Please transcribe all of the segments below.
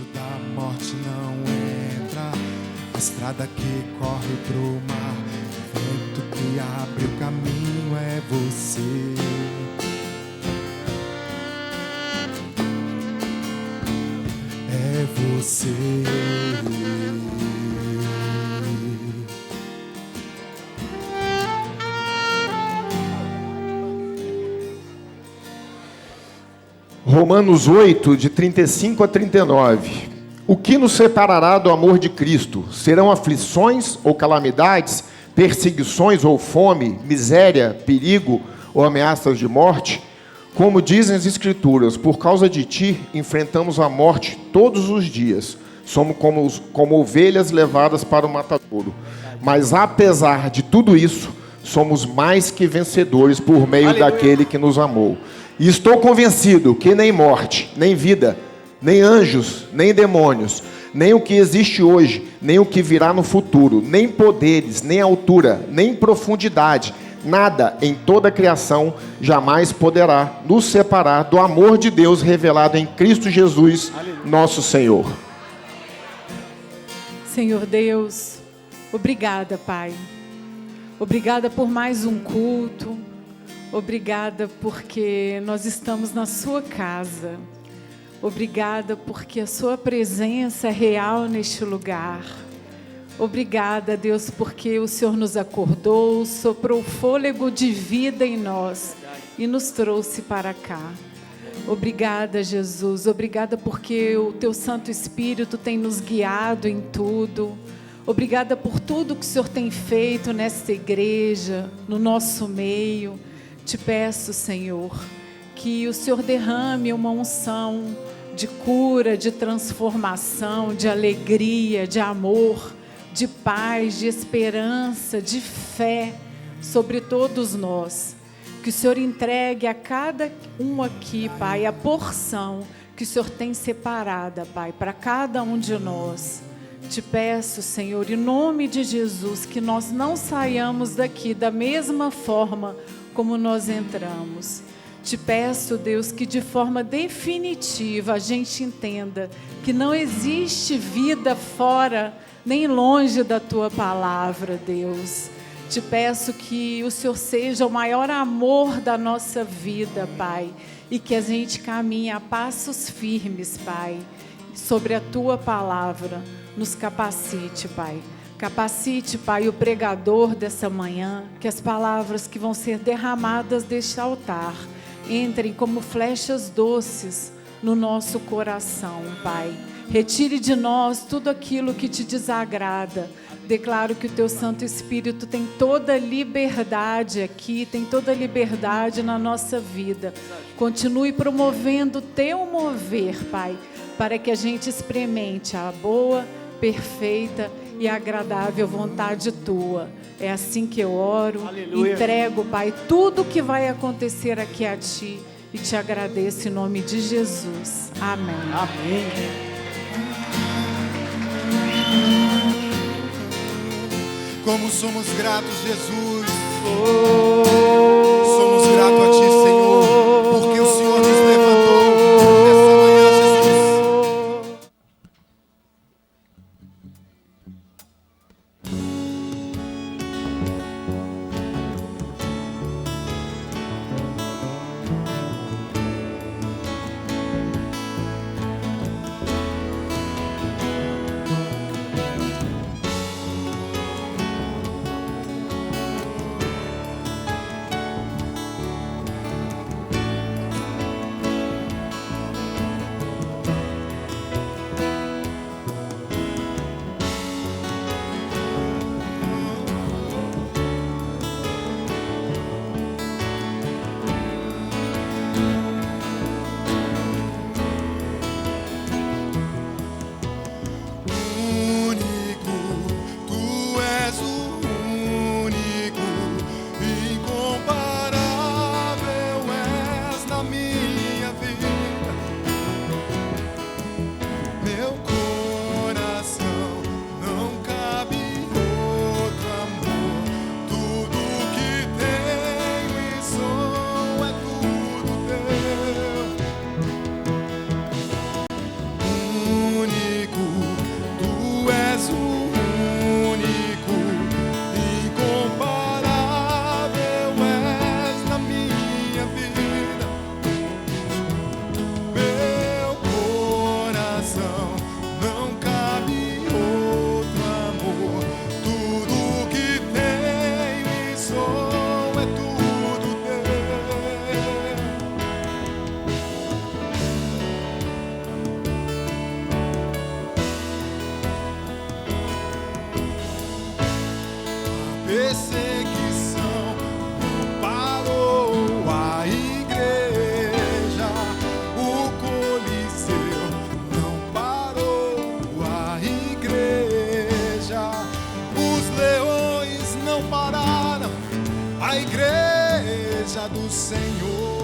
anjo da morte não entra. A estrada que corre pro mar, o vento que abre o caminho é você. É você. Romanos 8, de 35 a 39. O que nos separará do amor de Cristo? Serão aflições ou calamidades, perseguições ou fome, miséria, perigo ou ameaças de morte? Como dizem as Escrituras, por causa de ti enfrentamos a morte todos os dias. Somos como ovelhas levadas para o matadouro. Mas apesar de tudo isso, somos mais que vencedores por meio daquele que nos amou. E estou convencido que nem morte, nem vida, nem anjos, nem demônios, nem o que existe hoje, nem o que virá no futuro, nem poderes, nem altura, nem profundidade, nada em toda a criação jamais poderá nos separar do amor de Deus revelado em Cristo Jesus, nosso Senhor. Senhor Deus, obrigada, Pai. Obrigada por mais um culto. Obrigada porque nós estamos na sua casa. Obrigada porque a sua presença é real neste lugar. Obrigada, Deus, porque o Senhor nos acordou, soprou fôlego de vida em nós e nos trouxe para cá. Obrigada, Jesus. Obrigada porque o teu Santo Espírito tem nos guiado em tudo. Obrigada por tudo que o Senhor tem feito nesta igreja, no nosso meio. Te peço, Senhor, que o Senhor derrame uma unção de cura, de transformação, de alegria, de amor, de paz, de esperança, de fé sobre todos nós. Que o Senhor entregue a cada um aqui, Pai, a porção que o Senhor tem separada, Pai, para cada um de nós. Te peço, Senhor, em nome de Jesus, que nós não saiamos daqui da mesma forma como nós entramos. Te peço, Deus, que de forma definitiva a gente entenda que não existe vida fora nem longe da tua palavra, Deus. Te peço que o Senhor seja o maior amor da nossa vida, Pai, e que a gente caminhe a passos firmes, Pai, sobre a tua palavra. Nos capacite, Pai. Capacite, Pai, o pregador dessa manhã, que as palavras que vão ser derramadas deste altar entrem como flechas doces no nosso coração, Pai. Retire de nós tudo aquilo que te desagrada. Declaro que o teu Santo Espírito tem toda a liberdade aqui, tem toda a liberdade na nossa vida. Continue promovendo o teu mover, Pai, para que a gente experimente a boa, perfeita e agradável vontade tua. É assim que eu oro. Aleluia. Entrego, Pai, tudo que vai acontecer aqui a ti e te agradeço em nome de Jesus. Amém. Amém. Como somos gratos, Jesus. Somos gratos a ti, Senhor, porque o Senhor nos levantou nessa manhã, Jesus. perseguição não parou a igreja, o Coliseu não parou a igreja, os leões não pararam a igreja do Senhor.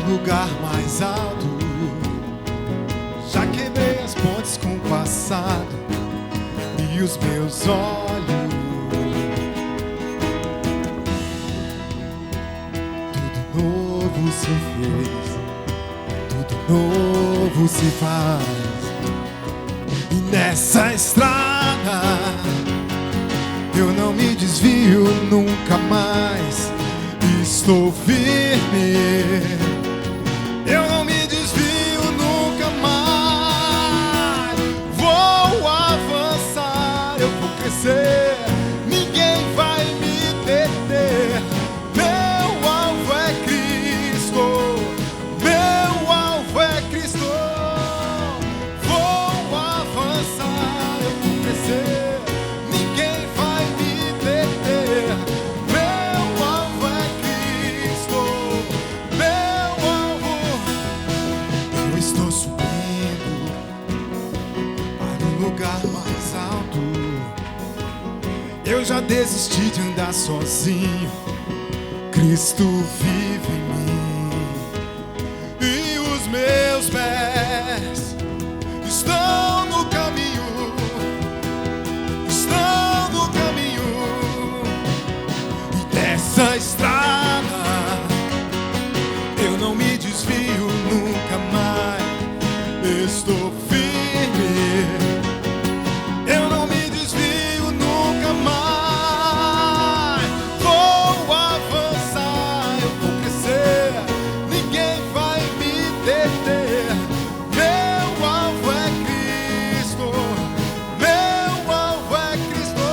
Lugar mais alto, já quebrei as pontes com o passado e os meus olhos, tudo novo se fez, tudo novo se faz, e nessa estrada eu não me desvio nunca mais, estou firme. Eu não me desvio nunca mais. Vou avançar, eu vou crescer. Ninguém vai me deter. Meu alvo é Cristo. Meu alvo é Cristo. Vou avançar, eu vou crescer. Ninguém vai me deter. Meu alvo é Cristo. Estou subindo para um lugar mais alto. Eu Eu já desisti de andar sozinho. Cristo vive em mim. E os meus pés estão no caminho. Estão no caminho. E dessa estrada eu não me desvio nunca mais. Estou firme. Eu não me desvio nunca mais. Vou avançar, eu vou crescer. Ninguém vai me deter. Meu alvo é Cristo. Meu alvo é Cristo.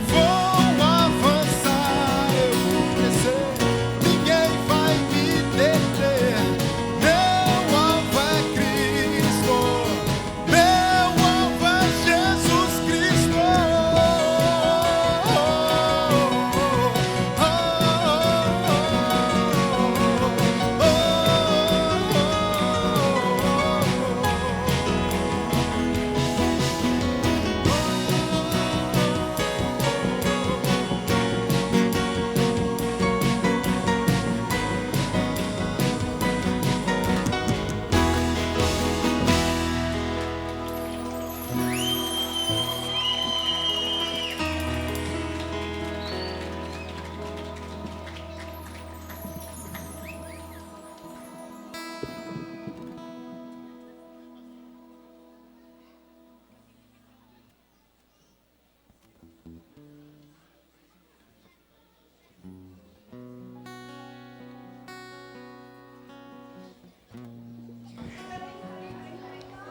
Vou avançar, eu vou crescer. Ninguém vai me deter. Meu alvo é Cristo. Meu alvo é Jesus Cristo.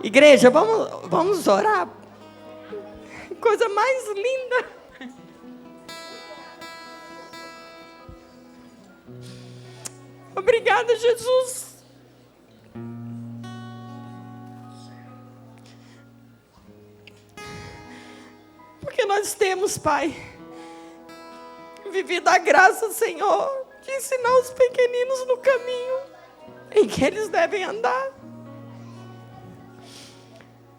Igreja, vamos orar. Coisa mais linda. Obrigada, Jesus. Porque nós temos, Pai, vivido a graça, Senhor, de ensinar os pequeninos no caminho em que eles devem andar.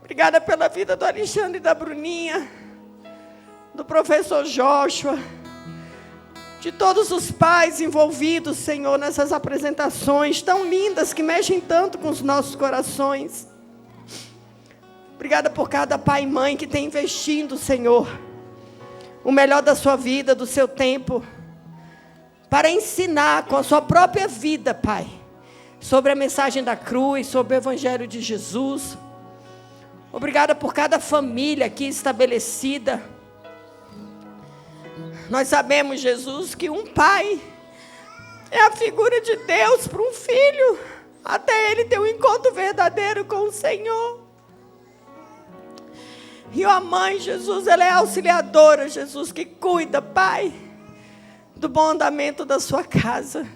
Obrigada pela vida do Alexandre e da Bruninha, do professor Joshua, de todos os pais envolvidos, Senhor, nessas apresentações tão lindas que mexem tanto com os nossos corações. Obrigada por cada pai e mãe que tem investindo, Senhor, o melhor da sua vida, do seu tempo, para ensinar com a sua própria vida, Pai, sobre a mensagem da cruz, sobre o Evangelho de Jesus. Obrigada por cada família aqui estabelecida. Nós sabemos, Jesus, que um pai é a figura de Deus para um filho, até ele ter um encontro verdadeiro com o Senhor. E a mãe, Jesus, ela é auxiliadora, Jesus, que cuida, Pai, do bom andamento da sua casa.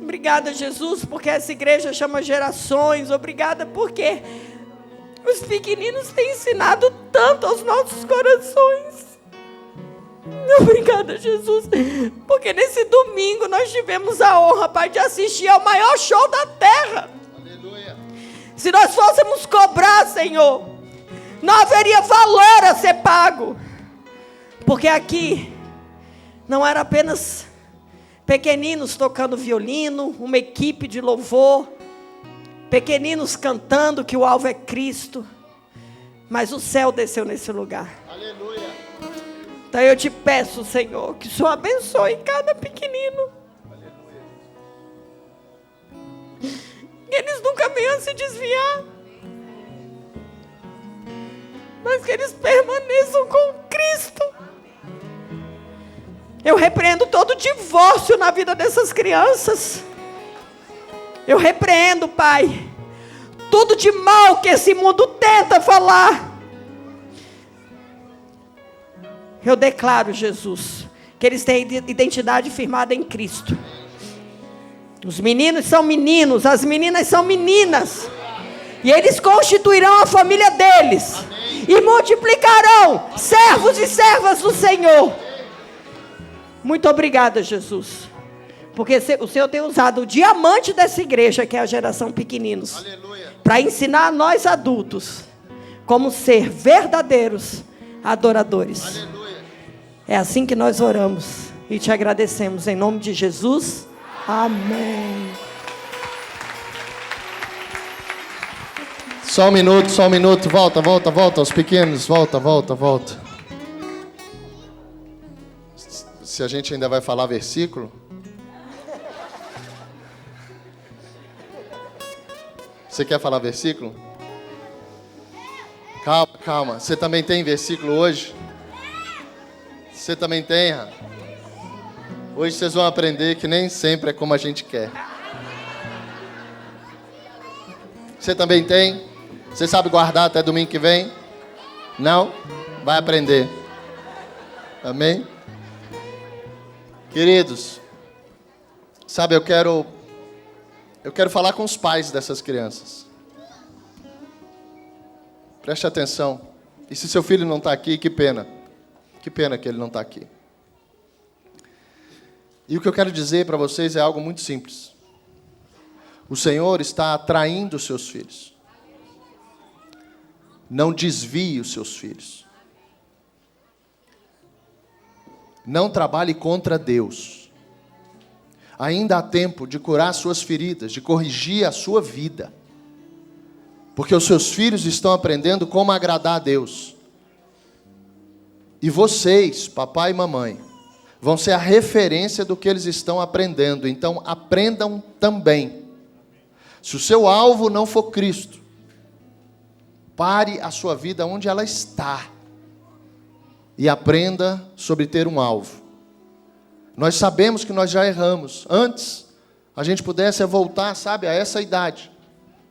Obrigada, Jesus, porque essa igreja chama gerações. Obrigada porque os pequeninos têm ensinado tanto aos nossos corações. Obrigada, Jesus, porque nesse domingo nós tivemos a honra, Pai, de assistir ao maior show da terra. Aleluia. Se nós fôssemos cobrar, Senhor, não haveria valor a ser pago, porque aqui não era apenas pequeninos tocando violino, uma equipe de louvor, pequeninos cantando que o alvo é Cristo, mas o céu desceu nesse lugar. Aleluia. Então eu te peço, Senhor, que o Senhor abençoe cada pequenino. Aleluia. Que eles nunca venham se desviar, mas que eles permaneçam com Cristo. Eu repreendo todo divórcio na vida dessas crianças. Eu repreendo, Pai, tudo de mal que esse mundo tenta falar. Eu declaro, Jesus, que eles têm identidade firmada em Cristo. Os meninos são meninos, as meninas são meninas. E eles constituirão a família deles. Amém. E multiplicarão servos e servas do Senhor. Muito obrigada, Jesus. Porque o Senhor tem usado o diamante dessa igreja, que é a geração pequeninos, para ensinar a nós adultos como ser verdadeiros adoradores. Aleluia. É assim que nós oramos e te agradecemos em nome de Jesus. Amém. Só um minuto, volta, os pequenos, volta. Se a gente ainda vai falar versículo. Você quer falar versículo? Calma, você também tem versículo hoje? Você também tem, Ra? Hoje vocês vão aprender que nem sempre é como a gente quer. Você também tem? Você sabe guardar até domingo que vem? Não? Vai aprender. Amém? Queridos, sabe, eu quero falar com os pais dessas crianças. Preste atenção. E se seu filho não está aqui, que pena. Que pena que ele não está aqui. E o que eu quero dizer para vocês é algo muito simples. O Senhor está atraindo os seus filhos. Não desvie os seus filhos. Não trabalhe contra Deus. Ainda há tempo de curar suas feridas, de corrigir a sua vida. Porque os seus filhos estão aprendendo como agradar a Deus. E vocês, papai e mamãe, vão ser a referência do que eles estão aprendendo. Então, aprendam também. Se o seu alvo não for Cristo, pare a sua vida onde ela está e aprenda sobre ter um alvo. Nós sabemos que nós já erramos. Antes, a gente pudesse voltar, sabe, a essa idade,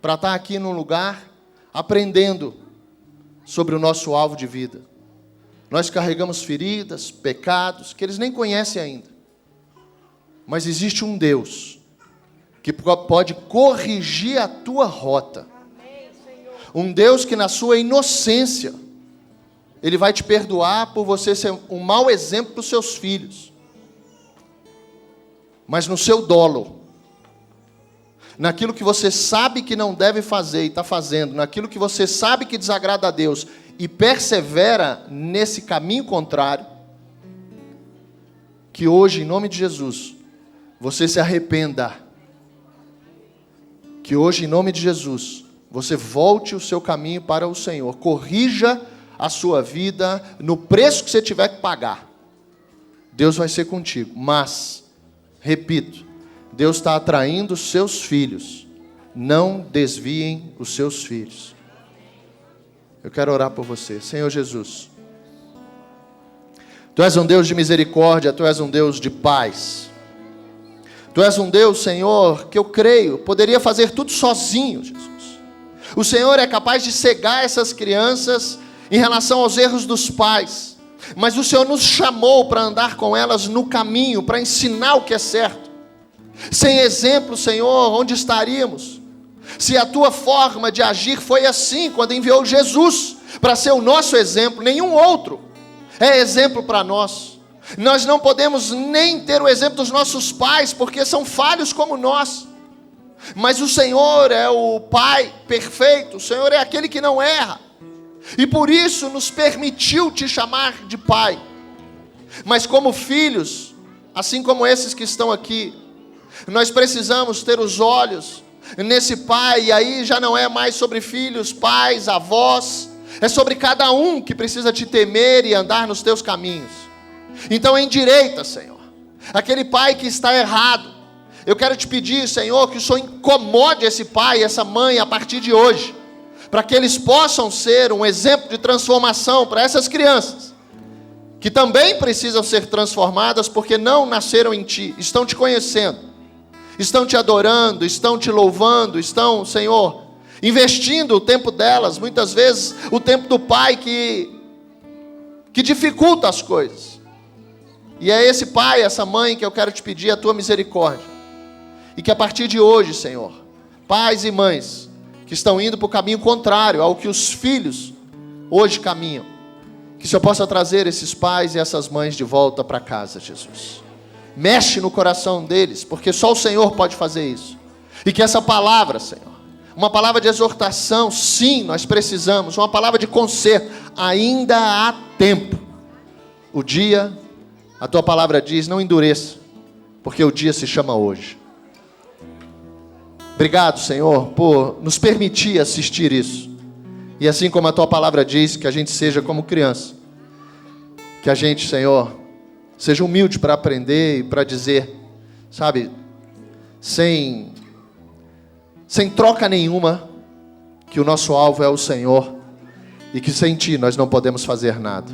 para estar aqui num lugar aprendendo sobre o nosso alvo de vida. Nós carregamos feridas, pecados, que eles nem conhecem ainda. Mas existe um Deus que pode corrigir a tua rota. Um Deus que na sua inocência, Ele vai te perdoar por você ser um mau exemplo para os seus filhos. Mas no seu dolo, naquilo que você sabe que não deve fazer e está fazendo, naquilo que você sabe que desagrada a Deus e persevera nesse caminho contrário, que hoje, em nome de Jesus, você se arrependa. Que hoje, em nome de Jesus, você volte o seu caminho para o Senhor. Corrija a sua vida no preço que você tiver que pagar. Deus vai ser contigo. Mas, repito, Deus está atraindo os seus filhos. Não desviem os seus filhos. Eu quero orar por você. Senhor Jesus, Tu és um Deus de misericórdia, Tu és um Deus de paz. Tu és um Deus, Senhor, que eu creio, poderia fazer tudo sozinho, Jesus. O Senhor é capaz de cegar essas crianças em relação aos erros dos pais. Mas o Senhor nos chamou para andar com elas no caminho, para ensinar o que é certo. Sem exemplo, Senhor, onde estaríamos? Se a Tua forma de agir foi assim, quando enviou Jesus para ser o nosso exemplo, nenhum outro é exemplo para nós. Nós não podemos nem ter o exemplo dos nossos pais, porque são falhos como nós. Mas o Senhor é o Pai perfeito, o Senhor é aquele que não erra. E por isso nos permitiu te chamar de Pai. Mas como filhos, assim como esses que estão aqui, nós precisamos ter os olhos nesse Pai. E aí já não é mais sobre filhos, pais, avós. É sobre cada um que precisa te temer e andar nos teus caminhos. Então endireita, Senhor, aquele pai que está errado. Eu quero te pedir, Senhor, que o Senhor incomode esse pai e essa mãe a partir de hoje, para que eles possam ser um exemplo de transformação para essas crianças, que também precisam ser transformadas, porque não nasceram em Ti, estão Te conhecendo, estão Te adorando, estão Te louvando, estão, Senhor, investindo o tempo delas, muitas vezes o tempo do pai que dificulta as coisas. E é esse pai, essa mãe que eu quero te pedir a Tua misericórdia. E que a partir de hoje, Senhor, pais e mães que estão indo para o caminho contrário ao que os filhos hoje caminham, que o Senhor possa trazer esses pais e essas mães de volta para casa, Jesus. Mexe no coração deles, porque só o Senhor pode fazer isso. E que essa palavra, Senhor, Uma palavra de exortação, sim, nós precisamos. Uma palavra de conserto, ainda há tempo. O dia, a tua palavra diz, não endureça, porque o dia se chama hoje. Obrigado, Senhor, por nos permitir assistir isso. E assim como a tua palavra diz, que a gente seja como criança. Que a gente, Senhor, seja humilde para aprender e para dizer, sabe, sem troca nenhuma, que o nosso alvo é o Senhor e que sem Ti nós não podemos fazer nada.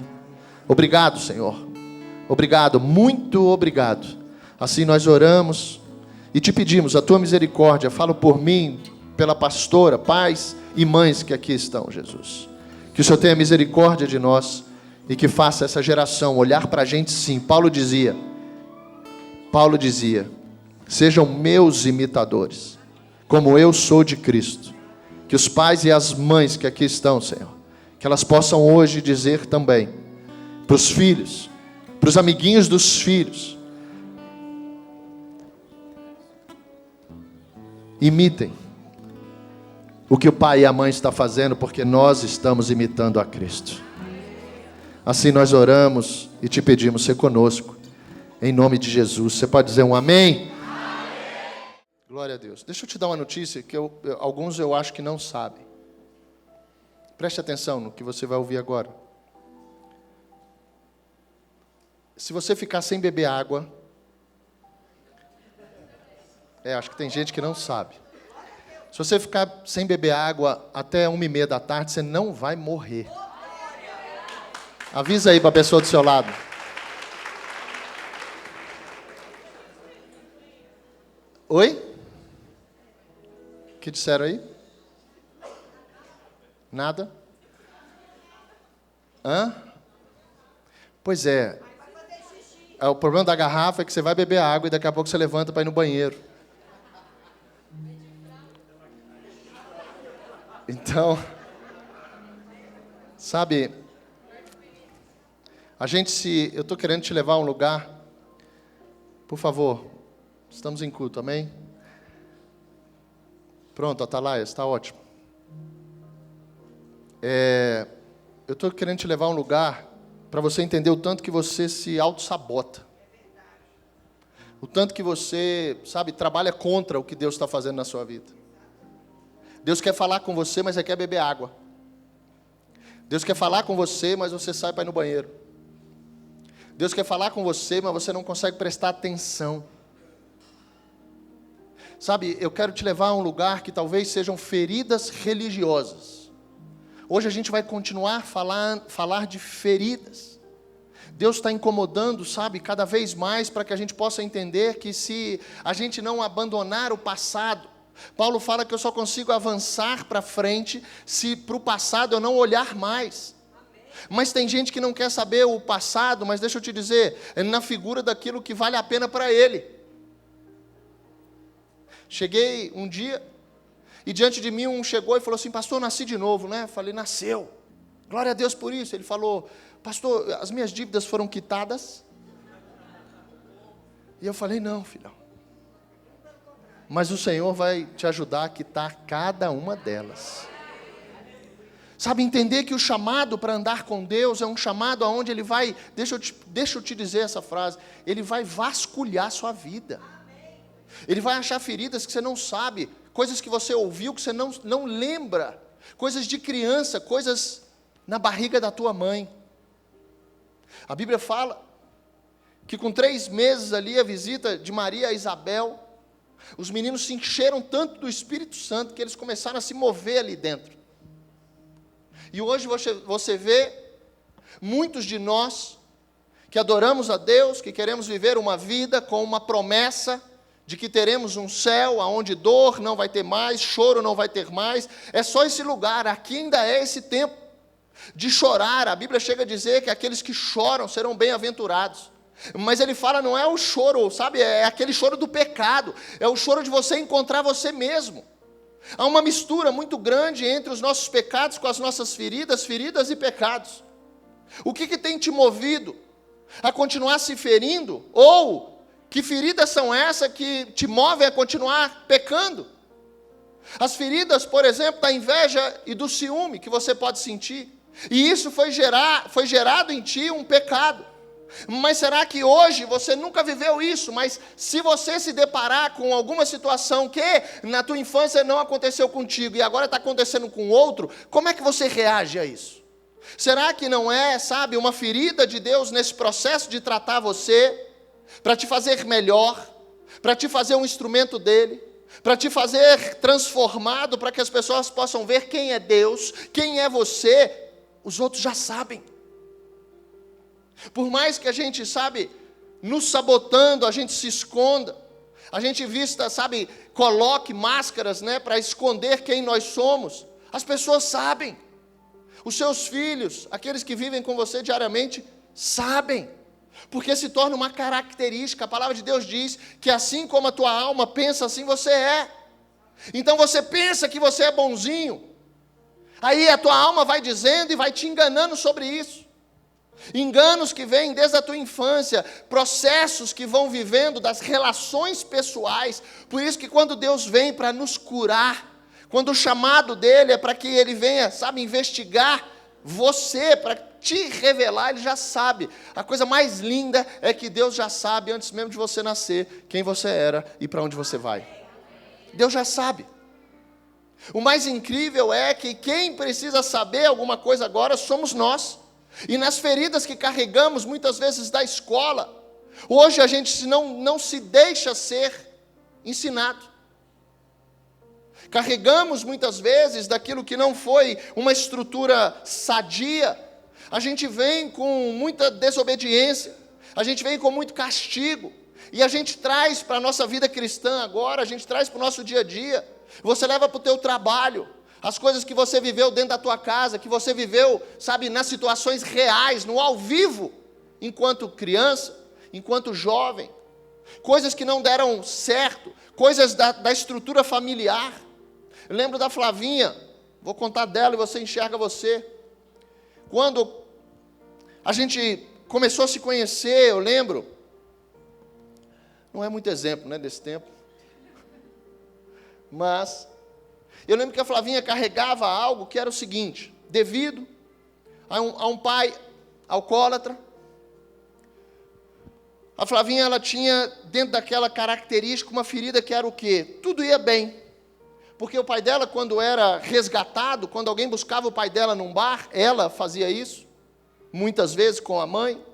Obrigado, Senhor. Obrigado, muito obrigado. Assim nós oramos e Te pedimos a Tua misericórdia. Falo por mim, pela pastora, pais e mães que aqui estão, Jesus. Que o Senhor tenha misericórdia de nós e que faça essa geração olhar para a gente sim. Paulo dizia, sejam meus imitadores, como eu sou de Cristo. Que os pais e as mães que aqui estão, Senhor, que elas possam hoje dizer também para os filhos, para os amiguinhos dos filhos, imitem o que o pai e a mãe estão fazendo, porque nós estamos imitando a Cristo. Assim nós oramos e te pedimos, ser conosco, em nome de Jesus. Você pode dizer um amém? Glória a Deus. Deixa eu te dar uma notícia que alguns eu acho que não sabem. Preste atenção no que você vai ouvir agora. Se você ficar sem beber água... acho que tem gente que não sabe. Se você ficar sem beber água até 1h30 da tarde, você não vai morrer. Avisa aí para a pessoa do seu lado. Oi? O que disseram aí? Nada? Hã? Pois é. O problema da garrafa é que você vai beber água e daqui a pouco você levanta para ir no banheiro. Então, sabe, eu estou querendo te levar a um lugar, por favor, estamos em culto, amém? Pronto, Atalaia, está ótimo. Eu estou querendo te levar a um lugar para você entender o tanto que você se auto-sabota. O tanto que você, sabe, trabalha contra o que Deus está fazendo na sua vida. Deus quer falar com você, mas Ele quer beber água. Deus quer falar com você, mas você sai para ir no banheiro. Deus quer falar com você, mas você não consegue prestar atenção. Sabe, eu quero te levar a um lugar que talvez sejam feridas religiosas. Hoje a gente vai continuar a falar de feridas. Deus está incomodando, sabe, cada vez mais para que a gente possa entender que se a gente não abandonar o passado, Paulo fala que eu só consigo avançar para frente se para o passado eu não olhar mais. Mas tem gente que não quer saber o passado, mas deixa eu te dizer, é na figura daquilo que vale a pena para ele. Cheguei um dia, e diante de mim um chegou e falou assim, pastor, eu nasci de novo, né? Falei, nasceu. Glória a Deus por isso. Ele falou, pastor, as minhas dívidas foram quitadas? E eu falei, não, filhão. Mas o Senhor vai te ajudar a quitar cada uma delas. Sabe, entender que o chamado para andar com Deus é um chamado aonde Ele vai, deixa eu te dizer essa frase, Ele vai vasculhar a sua vida. Ele vai achar feridas que você não sabe, coisas que você ouviu que você não lembra, coisas de criança, coisas na barriga da tua mãe. A Bíblia fala que com 3 meses ali, a visita de Maria a Isabel, os meninos se encheram tanto do Espírito Santo que eles começaram a se mover ali dentro. E hoje você vê muitos de nós que adoramos a Deus, que queremos viver uma vida com uma promessa de que teremos um céu onde dor não vai ter mais, choro não vai ter mais. É só esse lugar, aqui ainda é esse tempo de chorar. A Bíblia chega a dizer que aqueles que choram serão bem-aventurados. Mas ele fala, não é o choro, sabe, é aquele choro do pecado, é o choro de você encontrar você mesmo. Há uma mistura muito grande entre os nossos pecados com as nossas feridas e pecados. O que tem te movido a continuar se ferindo? Ou que feridas são essas que te movem a continuar pecando? As feridas, por exemplo, da inveja e do ciúme que você pode sentir. E isso foi gerado em ti um pecado. Mas será que hoje você nunca viveu isso? Mas se você se deparar com alguma situação que na tua infância não aconteceu contigo e agora está acontecendo com outro, como é que você reage a isso? Será que não é, sabe, uma ferida de Deus nesse processo de tratar você, para te fazer melhor, para te fazer um instrumento dele, para te fazer transformado, para que as pessoas possam ver quem é Deus, quem é você? Os outros já sabem. Por mais que a gente, sabe, nos sabotando, a gente se esconda, a gente vista, sabe, coloque máscaras, né, para esconder quem nós somos, as pessoas sabem. Os seus filhos, aqueles que vivem com você diariamente, sabem. Porque se torna uma característica. A palavra de Deus diz que assim como a tua alma pensa, assim você é. Então você pensa que você é bonzinho, aí a tua alma vai dizendo e vai te enganando sobre isso. Enganos que vêm desde a tua infância, processos que vão vivendo das relações pessoais. Por isso que quando Deus vem para nos curar, quando o chamado dele é para que ele venha, sabe, investigar você, para te revelar, ele já sabe. A coisa mais linda é que Deus já sabe, antes mesmo de você nascer, quem você era e para onde você vai. Deus já sabe. O mais incrível é que quem precisa saber alguma coisa agora somos nós. E nas feridas que carregamos, muitas vezes da escola, hoje a gente não se deixa ser ensinado. Carregamos muitas vezes daquilo que não foi uma estrutura sadia. A gente vem com muita desobediência, a gente vem com muito castigo, e a gente traz para a nossa vida cristã agora, a gente traz para o nosso dia a dia. Você leva para o teu trabalho, as coisas que você viveu dentro da tua casa, que você viveu, sabe, nas situações reais, no ao vivo, enquanto criança, enquanto jovem, coisas que não deram certo, coisas da estrutura familiar. Eu lembro da Flavinha, vou contar dela e você enxerga você. Quando a gente começou a se conhecer, eu lembro, não é muito exemplo, né, desse tempo, mas eu lembro que a Flavinha carregava algo que era o seguinte: devido a um pai alcoólatra, a Flavinha, ela tinha dentro daquela característica uma ferida que era o quê? Tudo ia bem, porque o pai dela, quando era resgatado, quando alguém buscava o pai dela num bar, ela fazia isso, muitas vezes com a mãe,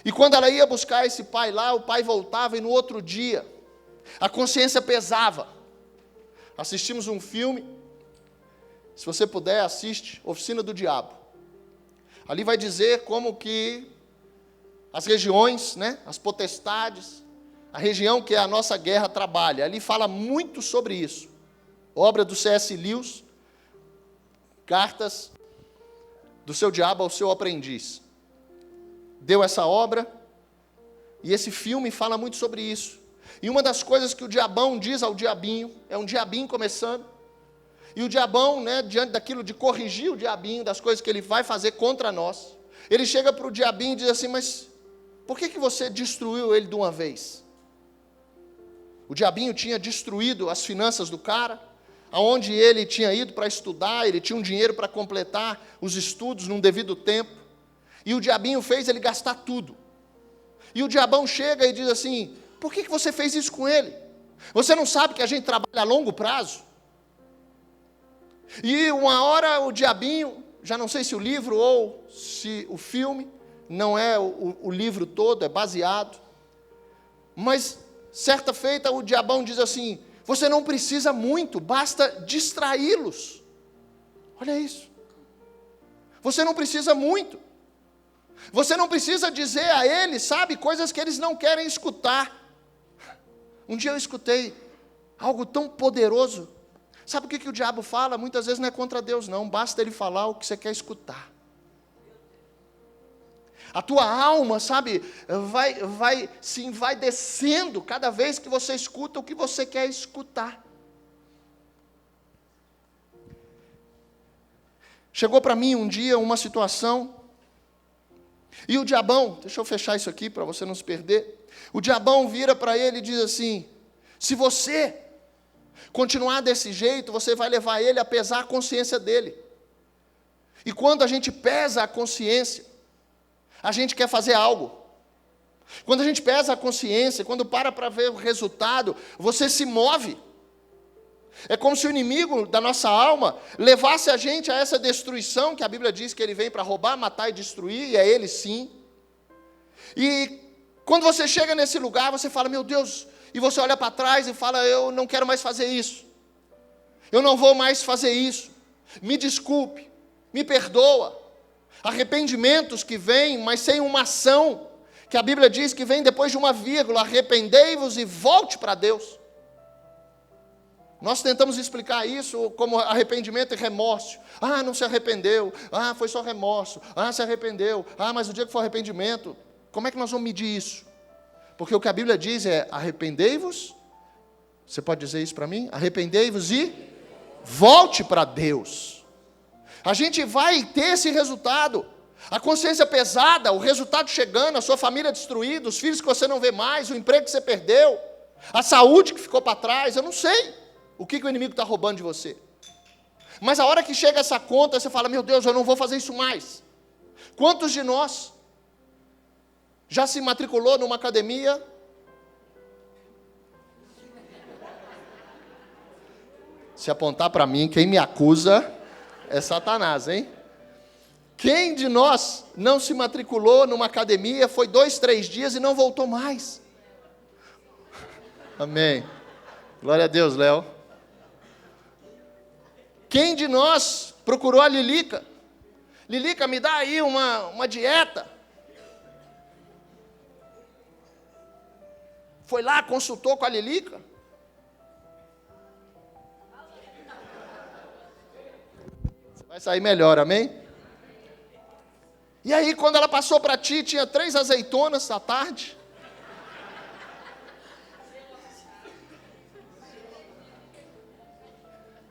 e quando ela ia buscar esse pai lá, o pai voltava e no outro dia, a consciência pesava. Assistimos um filme, se você puder, assiste, Oficina do Diabo. Ali vai dizer como que as regiões, né, as potestades, a região que é a nossa guerra trabalha. Ali fala muito sobre isso. Obra do C.S. Lewis, Cartas do seu diabo ao seu aprendiz. Deu essa obra, e esse filme fala muito sobre isso. E uma das coisas que o diabão diz ao diabinho, é um diabinho começando, e o diabão, né, diante daquilo de corrigir o diabinho, das coisas que ele vai fazer contra nós, ele chega para o diabinho e diz assim: mas por que você destruiu ele de uma vez? O diabinho tinha destruído as finanças do cara, aonde ele tinha ido para estudar, ele tinha um dinheiro para completar os estudos num devido tempo, e o diabinho fez ele gastar tudo. E o diabão chega e diz assim: por que você fez isso com ele? Você não sabe que a gente trabalha a longo prazo? E uma hora o diabinho, já não sei se o livro ou se o filme, não é o livro todo, é baseado, mas certa feita o diabão diz assim: você não precisa muito, basta distraí-los. Olha isso. Você não precisa muito. Você não precisa dizer a eles, sabe, coisas que eles não querem escutar. Um dia eu escutei algo tão poderoso. Sabe o que o diabo fala? Muitas vezes não é contra Deus, não. Basta ele falar o que você quer escutar. A tua alma, sabe, vai se envaidecendo cada vez que você escuta o que você quer escutar. Chegou para mim um dia uma situação, e o diabão, deixa eu fechar isso aqui para você não se perder. O diabão vira para ele e diz assim: se você Continuar desse jeito, você vai levar ele a pesar a consciência dele. E quando a gente pesa a consciência, a gente quer fazer algo. Quando a gente pesa a consciência, quando para ver o resultado, você se move. É como se o inimigo da nossa alma levasse a gente a essa destruição, que a Bíblia diz que ele vem para roubar, matar e destruir, e é ele sim. E quando você chega nesse lugar, você fala, meu Deus, e você olha para trás e fala, eu não quero mais fazer isso. Eu não vou mais fazer isso. Me desculpe, me perdoa. Arrependimentos que vêm, mas sem uma ação, que a Bíblia diz que vem depois de uma vírgula, arrependei-vos e volte para Deus. Nós tentamos explicar isso como arrependimento e remorso. Ah, não se arrependeu. Ah, foi só remorso. Ah, se arrependeu. Ah, mas o dia que for arrependimento, como é que nós vamos medir isso? Porque o que a Bíblia diz é, arrependei-vos. Você pode dizer isso para mim? Arrependei-vos e volte para Deus. A gente vai ter esse resultado. A consciência pesada, o resultado chegando, a sua família destruída, os filhos que você não vê mais, o emprego que você perdeu, a saúde que ficou para trás, eu não sei o que o inimigo está roubando de você. Mas a hora que chega essa conta, você fala, meu Deus, eu não vou fazer isso mais. Quantos de nós já se matriculou numa academia? Se apontar para mim, quem me acusa é Satanás, hein? Quem de nós não se matriculou numa academia, foi 2, 3 dias e não voltou mais? Amém. Glória a Deus, Léo. Quem de nós procurou a Lilica? Lilica, me dá aí uma dieta. Foi lá, consultou com a Lilica. Você vai sair melhor, amém? E aí, quando ela passou para ti, tinha 3 azeitonas à tarde.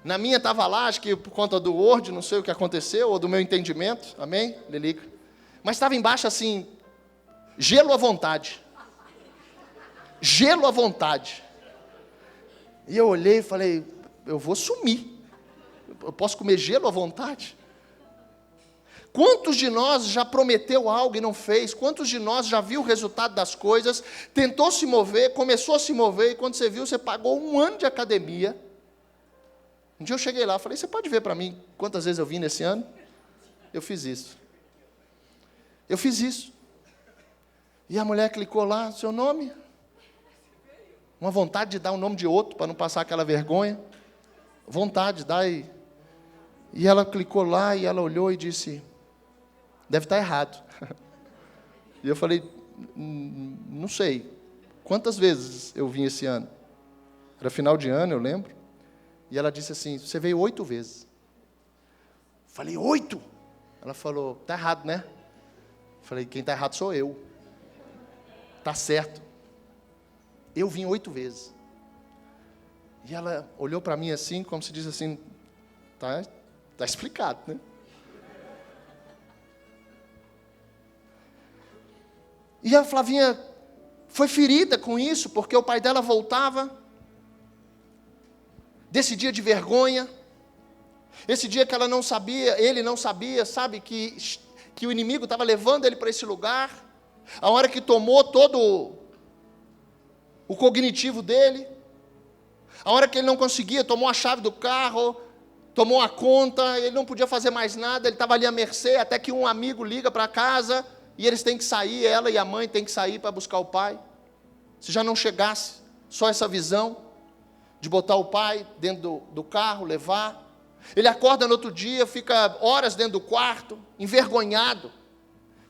Na minha estava lá, acho que por conta do Word, não sei o que aconteceu, ou do meu entendimento, amém, Lilica? Mas estava embaixo assim, gelo à vontade. Gelo à vontade. E eu olhei e falei, eu vou sumir. Eu posso comer gelo à vontade? Quantos de nós já prometeu algo e não fez? Quantos de nós já viu o resultado das coisas, tentou se mover, começou a se mover, e quando você viu, você pagou 1 ano de academia. Um dia eu cheguei lá, falei, você pode ver para mim quantas vezes eu vim nesse ano? Eu fiz isso. Eu fiz isso. E a mulher clicou lá, seu nome? Uma vontade de dar o nome de outro, para não passar aquela vergonha. Vontade de dar. E ela clicou lá, e ela olhou e disse, deve estar errado. E eu falei, não sei. Quantas vezes eu vim esse ano? Era final de ano, eu lembro. E ela disse assim, você veio 8 vezes. Falei, 8? Ela falou, está errado, né? Falei, quem está errado sou eu. Está certo. Eu vim 8 vezes. E ela olhou para mim assim, como se diz assim, tá explicado, né? E a Flavinha foi ferida com isso, porque o pai dela voltava desse dia de vergonha, esse dia que ela não sabia, ele não sabia, sabe, que o inimigo estava levando ele para esse lugar, a hora que tomou todo o cognitivo dele, a hora que ele não conseguia, tomou a chave do carro, tomou a conta, ele não podia fazer mais nada, ele estava ali à mercê, até que um amigo liga para casa, e eles têm que sair, ela e a mãe têm que sair para buscar o pai. Se já não chegasse só essa visão de botar o pai dentro do carro, levar. Ele acorda no outro dia, fica horas dentro do quarto, envergonhado.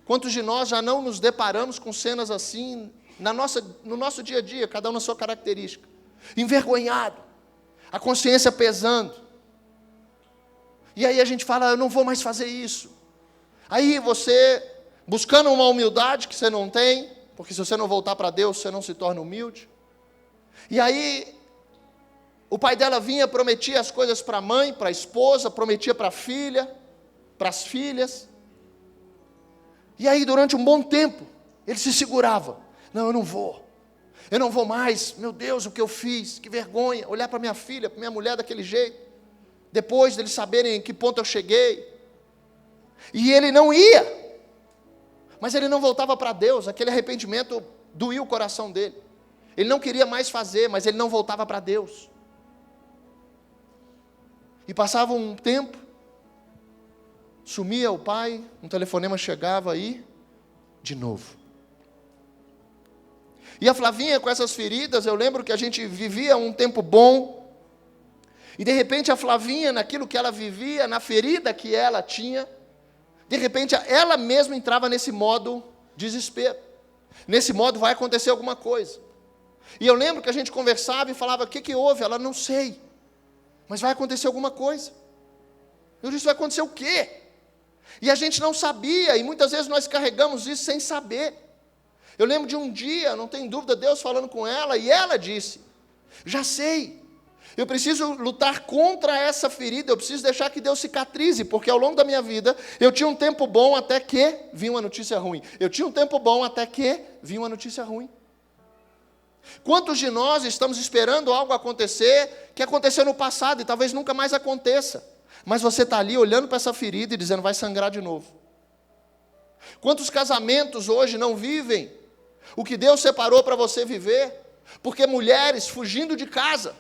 Quantos de nós já não nos deparamos com cenas assim no nosso dia a dia, cada um na sua característica? Envergonhado, a consciência pesando. E aí a gente fala, eu não vou mais fazer isso. Aí você, buscando uma humildade que você não tem, porque se você não voltar para Deus, você não se torna humilde. E aí o pai dela vinha, prometia as coisas para a mãe, para a esposa, prometia para a filha, para as filhas. E aí, durante um bom tempo, ele se segurava. Não, eu não vou. Eu não vou mais, meu Deus, o que eu fiz, que vergonha, olhar para minha filha, para minha mulher daquele jeito, depois deles saberem em que ponto eu cheguei. E ele não ia, mas ele não voltava para Deus, aquele arrependimento doía o coração dele. Ele não queria mais fazer, mas ele não voltava para Deus. E passava um tempo, sumia o pai, um telefonema chegava aí, de novo. E a Flavinha com essas feridas, eu lembro que a gente vivia um tempo bom, e de repente a Flavinha, naquilo que ela vivia, na ferida que ela tinha, de repente ela mesma entrava nesse modo desespero. Nesse modo vai acontecer alguma coisa. E eu lembro que a gente conversava e falava, o que houve? Ela, não sei, mas vai acontecer alguma coisa. Eu disse, vai acontecer o quê? E a gente não sabia, e muitas vezes nós carregamos isso sem saber. Eu lembro de um dia, não tem dúvida, Deus falando com ela, e ela disse, já sei, eu preciso lutar contra essa ferida, eu preciso deixar que Deus cicatrize, porque ao longo da minha vida, eu tinha um tempo bom até que vinha uma notícia ruim. Eu tinha um tempo bom até que vinha uma notícia ruim. Quantos de nós estamos esperando algo acontecer, que aconteceu no passado, e talvez nunca mais aconteça, mas você está ali olhando para essa ferida e dizendo, vai sangrar de novo. Quantos casamentos hoje não vivem o que Deus separou para você viver? Porque mulheres fugindo de casa,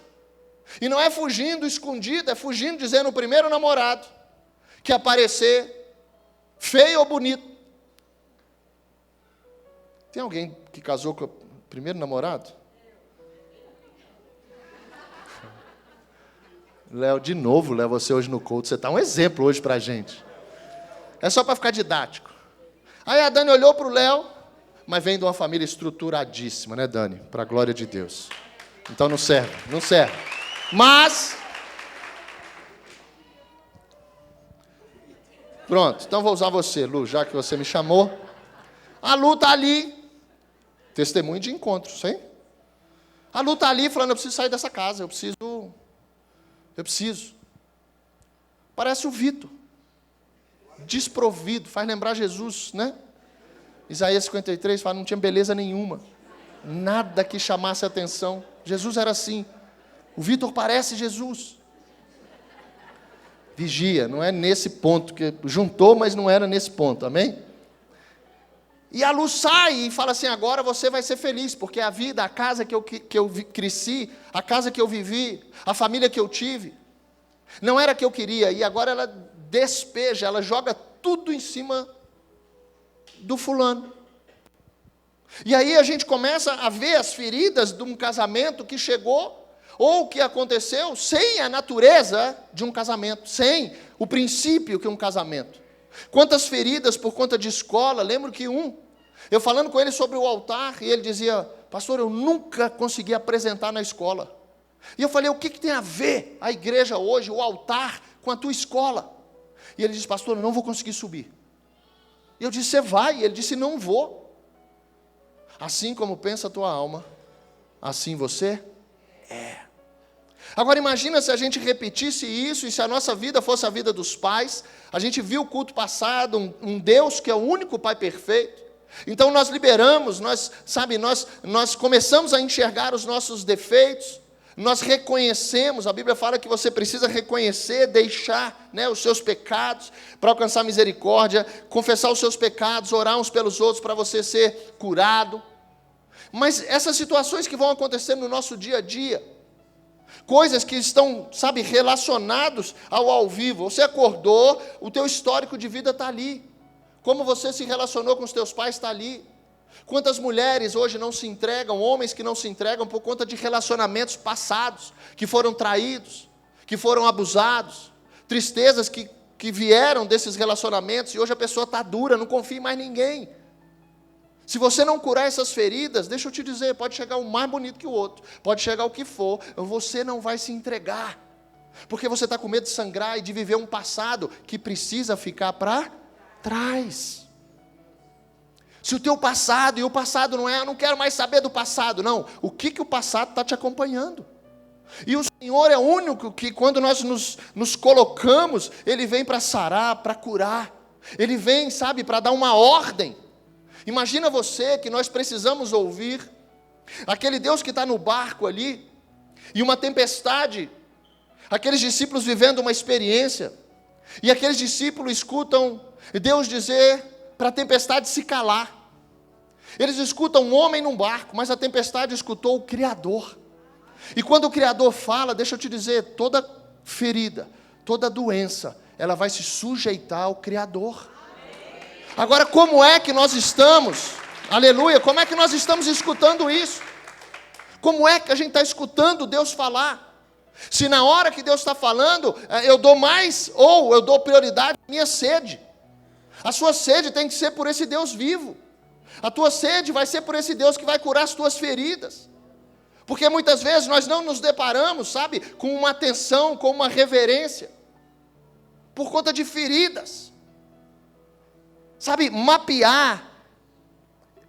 e não é fugindo escondida, é fugindo dizendo o primeiro namorado que aparecer, feio ou bonito. Tem alguém que casou com o primeiro namorado? Léo, de novo, Léo, você hoje no culto, você está um exemplo hoje para a gente. É só para ficar didático. Aí a Dani olhou para o Léo, mas vem de uma família estruturadíssima, né, Dani? Para a glória de Deus. Então não serve, não serve. Mas, pronto, então vou usar você, Lu, já que você me chamou. A Lu está ali, testemunho de encontros, hein? A Lu está ali falando, eu preciso sair dessa casa, eu preciso. Parece o Vitor, desprovido, faz lembrar Jesus, né? Isaías 53 fala, não tinha beleza nenhuma, nada que chamasse a atenção. Jesus era assim. O Vitor parece Jesus. Vigia, não é nesse ponto, que juntou, mas não era nesse ponto, amém? E a Lu sai e fala assim, agora você vai ser feliz, porque a vida, a casa que eu cresci, a casa que eu vivi, a família que eu tive, não era a que eu queria, e agora ela despeja, ela joga tudo em cima do fulano. E aí a gente começa a ver as feridas de um casamento que chegou, ou que aconteceu sem a natureza de um casamento, sem o princípio que é um casamento. Quantas feridas por conta de escola, lembro que eu falando com ele sobre o altar, e ele dizia, pastor, eu nunca consegui apresentar na escola. E eu falei, o que tem a ver a igreja hoje, o altar, com a tua escola? E ele disse, pastor, eu não vou conseguir subir. E eu disse, você vai? E ele disse, não vou. Assim como pensa a tua alma, assim você é. Agora imagina se a gente repetisse isso, e se a nossa vida fosse a vida dos pais. A gente viu o culto passado, um Deus que é o único Pai perfeito. Então nós liberamos, nós começamos a enxergar os nossos defeitos, nós reconhecemos, a Bíblia fala que você precisa reconhecer, deixar, né, os seus pecados, para alcançar misericórdia, confessar os seus pecados, orar uns pelos outros para você ser curado. Mas essas situações que vão acontecer no nosso dia a dia, coisas que estão, relacionados ao vivo. Você acordou, o teu histórico de vida está ali. Como você se relacionou com os teus pais está ali. Quantas mulheres hoje não se entregam, homens que não se entregam por conta de relacionamentos passados, que foram traídos, que foram abusados, tristezas que vieram desses relacionamentos, e hoje a pessoa está dura, não confia em mais ninguém. Se você não curar essas feridas, deixa eu te dizer, pode chegar um mais bonito que o outro, pode chegar o que for, você não vai se entregar, porque você está com medo de sangrar e de viver um passado que precisa ficar para trás. Se o teu passado, e o passado não é, eu não quero mais saber do passado, não, o que o passado está te acompanhando? E o Senhor é o único que, quando nós nos colocamos, Ele vem para sarar, para curar, Ele vem, para dar uma ordem. Imagina você que nós precisamos ouvir Aquele Deus que está no barco ali, e uma tempestade, aqueles discípulos vivendo uma experiência, e aqueles discípulos escutam Deus dizer para a tempestade se calar. Eles escutam um homem num barco, mas a tempestade escutou o Criador. E quando o Criador fala, deixa eu te dizer, toda ferida, toda doença, ela vai se sujeitar ao Criador. Agora, como é que nós estamos, aleluia, como é que nós estamos escutando isso? Como é que a gente está escutando Deus falar? Se na hora que Deus está falando, eu dou mais, ou eu dou prioridade à minha sede. A sua sede tem que ser por esse Deus vivo. A tua sede vai ser por esse Deus que vai curar as tuas feridas. Porque muitas vezes nós não nos deparamos, sabe, com uma atenção, com uma reverência, por conta de feridas. Sabe, mapear,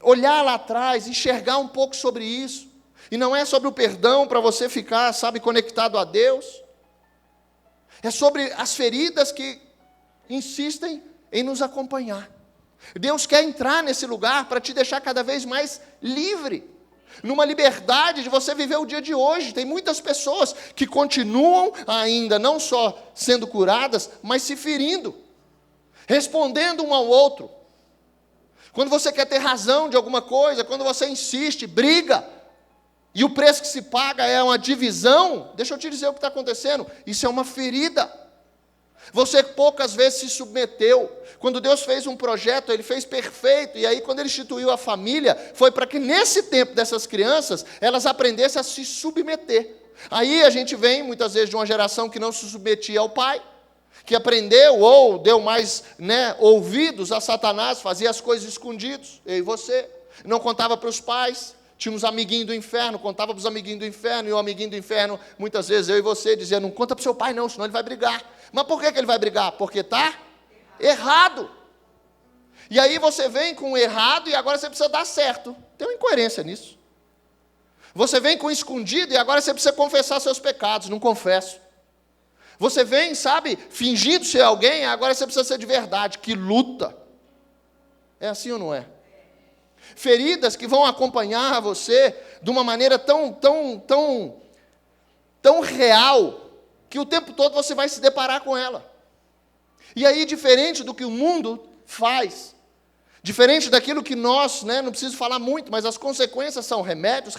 olhar lá atrás, enxergar um pouco sobre isso. E não é sobre o perdão para você ficar, sabe, conectado a Deus. É sobre as feridas que insistem em nos acompanhar. Deus quer entrar nesse lugar para te deixar cada vez mais livre, numa liberdade de você viver o dia de hoje. Tem muitas pessoas que continuam ainda não só sendo curadas, mas se ferindo, respondendo um ao outro. Quando você quer ter razão de alguma coisa, quando você insiste, briga, e o preço que se paga é uma divisão, deixa eu te dizer o que está acontecendo, isso é uma ferida. Você poucas vezes se submeteu. Quando Deus fez um projeto, Ele fez perfeito. E aí quando Ele instituiu a família, foi para que nesse tempo dessas crianças, elas aprendessem a se submeter. Aí a gente vem muitas vezes de uma geração que não se submetia ao pai, que aprendeu ou deu mais ouvidos a Satanás, fazia as coisas escondidos, eu e você, não contava para os pais. Tinha uns amiguinhos do inferno, contava para os amiguinhos do inferno, e o amiguinho do inferno, muitas vezes eu e você, dizia, não conta para o seu pai não, senão ele vai brigar. Mas por que ele vai brigar? Porque está errado. E aí você vem com o errado e agora você precisa dar certo. Tem uma incoerência nisso. Você vem com o escondido e agora você precisa confessar seus pecados, não confesso. Você vem, sabe, fingindo ser alguém, agora você precisa ser de verdade. Que luta. É assim ou não é? Feridas que vão acompanhar você de uma maneira tão real, que o tempo todo você vai se deparar com ela. E aí, diferente do que o mundo faz, diferente daquilo que nós, não preciso falar muito, mas as consequências são remédios,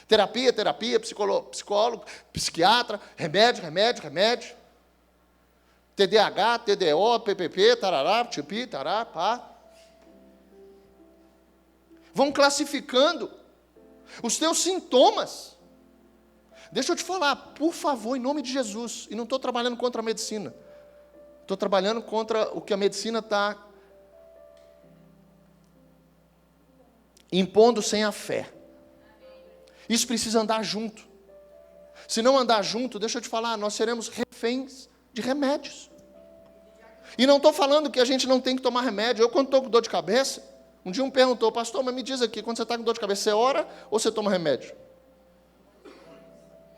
terapia, psicólogo, psiquiatra, remédio, TDAH, TDO, PPP, tarará, tipi, tará, pá. Vão classificando os teus sintomas. Deixa eu te falar, por favor, em nome de Jesus, e não estou trabalhando contra a medicina, estou trabalhando contra o que a medicina está impondo sem a fé. Isso precisa andar junto. Se não andar junto, deixa eu te falar, nós seremos reféns de remédios. E não estou falando que a gente não tem que tomar remédio. Eu, quando estou com dor de cabeça, um dia me perguntou, pastor, mas me diz aqui, quando você está com dor de cabeça, você ora ou você toma remédio?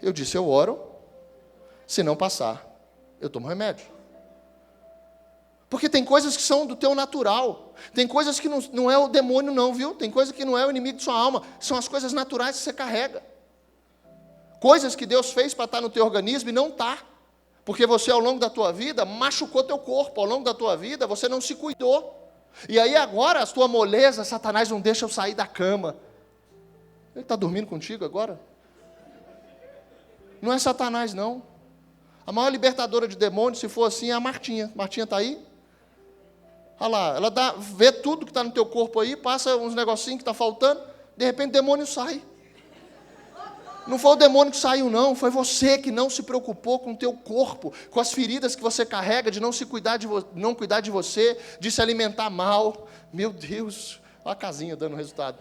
Eu disse, eu oro, se não passar, eu tomo remédio. Porque tem coisas que são do teu natural, tem coisas que não é o demônio não, viu? Tem coisa que não é o inimigo de sua alma, são as coisas naturais que você carrega. Coisas que Deus fez para estar no teu organismo e não está. Porque você, ao longo da tua vida, machucou teu corpo, ao longo da tua vida, você não se cuidou. E aí agora, a tua moleza, Satanás não deixa eu sair da cama. Ele está dormindo contigo agora? Não é Satanás, não. A maior libertadora de demônios, se for assim, é a Martinha. Martinha está aí? Olha lá, ela vê tudo que está no teu corpo aí, passa uns negocinhos que está faltando, de repente o demônio sai. Não foi o demônio que saiu, não, foi você que não se preocupou com o teu corpo, com as feridas que você carrega, de não cuidar de você, de se alimentar mal. Meu Deus, olha a casinha dando resultado.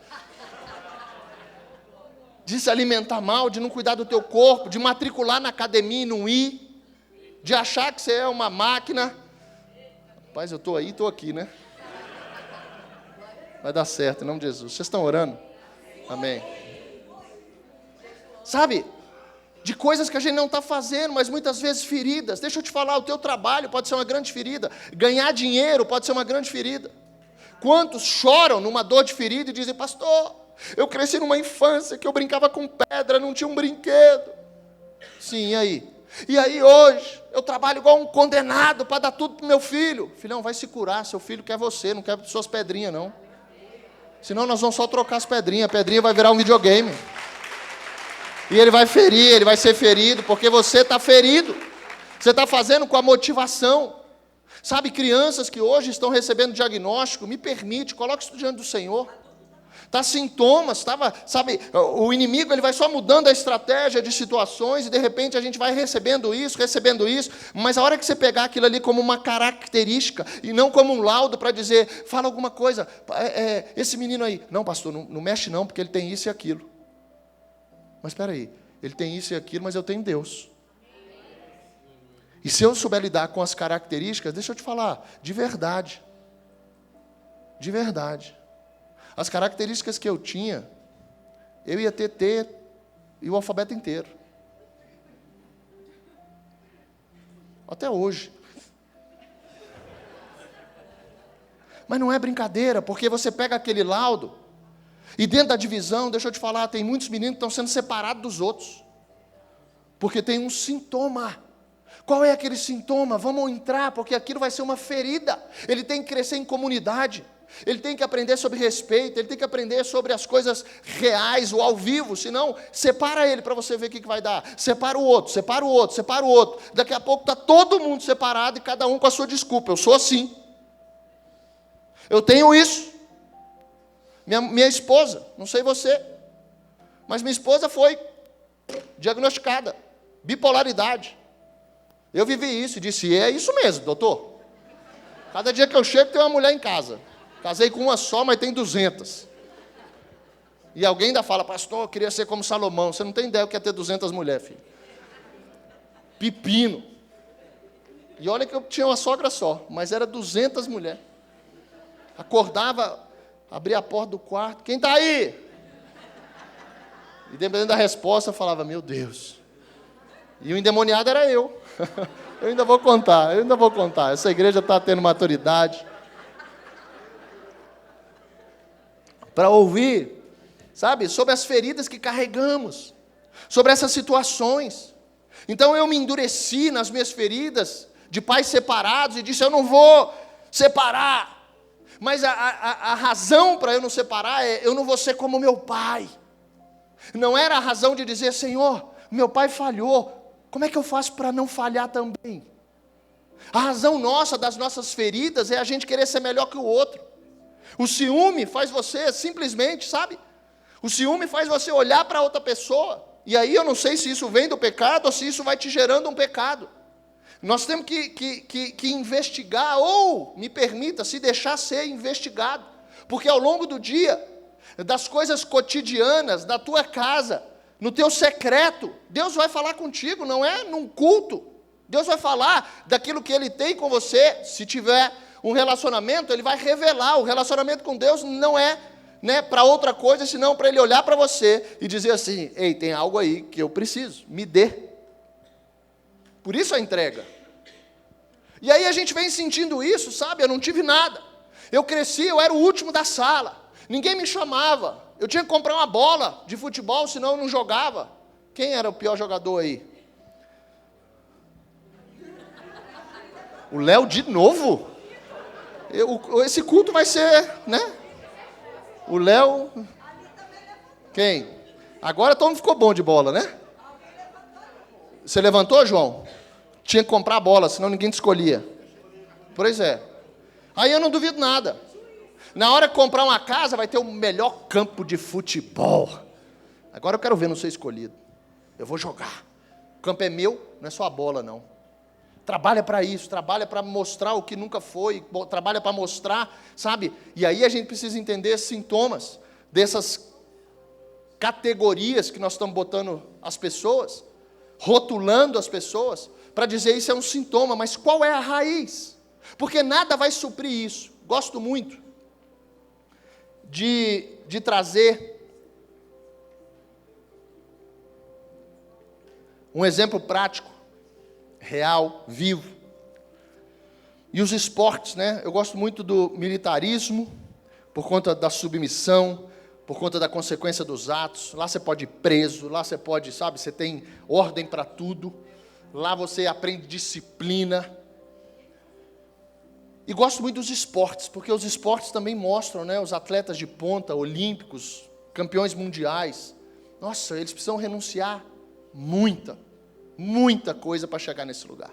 De se alimentar mal, de não cuidar do teu corpo, de matricular na academia e não ir, de achar que você é uma máquina. Rapaz, eu estou aí, estou aqui, né? Vai dar certo, em nome de Jesus. Vocês estão orando? Amém. Sabe, de coisas que a gente não está fazendo, mas muitas vezes feridas. Deixa eu te falar, o teu trabalho pode ser uma grande ferida. Ganhar dinheiro pode ser uma grande ferida. Quantos choram numa dor de ferida e dizem, pastor, Eu cresci numa infância que eu brincava com pedra, não tinha um brinquedo. Sim, e aí? E aí hoje, eu trabalho igual um condenado para dar tudo para o meu filho. Filhão, vai se curar, seu filho quer você, não quer suas pedrinhas, não. Senão nós vamos só trocar as pedrinhas, a pedrinha vai virar um videogame. E ele vai ferir, ele vai ser ferido, porque você está ferido. Você está fazendo com a motivação. Sabe, crianças que hoje estão recebendo diagnóstico, me permite, coloque isso diante do Senhor. Tá sintomas, sabe, o inimigo ele vai só mudando a estratégia de situações e de repente a gente vai recebendo isso, mas a hora que você pegar aquilo ali como uma característica e não como um laudo para dizer, fala alguma coisa, esse menino aí, não pastor, não mexe não, porque ele tem isso e aquilo. Mas espera aí, ele tem isso e aquilo, mas eu tenho Deus. E se eu souber lidar com as características, deixa eu te falar, de verdade, as características que eu tinha, eu ia ter T e o alfabeto inteiro. Até hoje. Mas não é brincadeira, porque você pega aquele laudo, e dentro da divisão, deixa eu te falar, tem muitos meninos que estão sendo separados dos outros. Porque tem um sintoma. Qual é aquele sintoma? Vamos entrar, porque aquilo vai ser uma ferida. Ele tem que crescer em comunidade. Ele tem que aprender sobre respeito, ele tem que aprender sobre as coisas reais, o ao vivo, senão, separa ele para você ver o que vai dar. Separa o outro. Daqui a pouco está todo mundo separado e cada um com a sua desculpa. Eu sou assim. Eu tenho isso. Minha esposa, não sei você, mas minha esposa foi diagnosticada, bipolaridade. Eu vivi isso e disse, é isso mesmo, doutor. Cada dia que eu chego tem uma mulher em casa. Casei com uma só, mas tem 200. E alguém ainda fala, pastor, eu queria ser como Salomão. Você não tem ideia o que é ter 200 mulheres, filho. Pepino. E olha que eu tinha uma sogra só, mas era 200 mulheres. Acordava, abria a porta do quarto, quem está aí? E dependendo da resposta, eu falava, meu Deus. E o endemoniado era eu. Eu ainda vou contar. Essa igreja está tendo maturidade. Para ouvir, sabe, sobre as feridas que carregamos, sobre essas situações. Então eu me endureci nas minhas feridas de pais separados e disse, eu não vou separar. Mas a razão para eu não separar é, eu não vou ser como meu pai. Não era a razão de dizer, Senhor, meu pai falhou, como é que eu faço para não falhar também? A razão nossa, das nossas feridas, é a gente querer ser melhor que o outro. O ciúme faz você simplesmente, sabe? O ciúme faz você olhar para outra pessoa. E aí eu não sei se isso vem do pecado ou se isso vai te gerando um pecado. Nós temos que investigar, ou, me permita, se deixar ser investigado. Porque ao longo do dia, das coisas cotidianas, da tua casa, no teu secreto, Deus vai falar contigo, não é num culto. Deus vai falar daquilo que Ele tem com você. Se tiver um relacionamento, Ele vai revelar. O relacionamento com Deus não é, para outra coisa, senão para Ele olhar para você e dizer assim, ei, tem algo aí que eu preciso, me dê. Por isso a entrega. E aí a gente vem sentindo isso, sabe? Eu não tive nada. Eu cresci, eu era o último da sala. Ninguém me chamava. Eu tinha que comprar uma bola de futebol, senão eu não jogava. Quem era o pior jogador aí? O Léo de novo? Esse culto vai ser, O Léo... Quem? Agora todo mundo ficou bom de bola, né? Você levantou, João? Tinha que comprar a bola, senão ninguém te escolhia. Pois é. Aí eu não duvido nada. Na hora de comprar uma casa, vai ter o melhor campo de futebol. Agora eu quero ver não ser escolhido. Eu vou jogar. O campo é meu, não é só a bola, não. Trabalha para isso, trabalha para mostrar o que nunca foi, trabalha para mostrar, sabe? E aí a gente precisa entender sintomas dessas categorias que nós estamos botando as pessoas, rotulando as pessoas, para dizer isso é um sintoma, mas qual é a raiz? Porque nada vai suprir isso. Gosto muito de trazer um exemplo prático, real, vivo. E os esportes, Eu gosto muito do militarismo, por conta da submissão, por conta da consequência dos atos. Lá você pode ir preso, lá você pode, sabe, você tem ordem para tudo. Lá você aprende disciplina. E gosto muito dos esportes, porque os esportes também mostram, né, os atletas de ponta, olímpicos, campeões mundiais. Nossa, eles precisam renunciar muita coisa para chegar nesse lugar.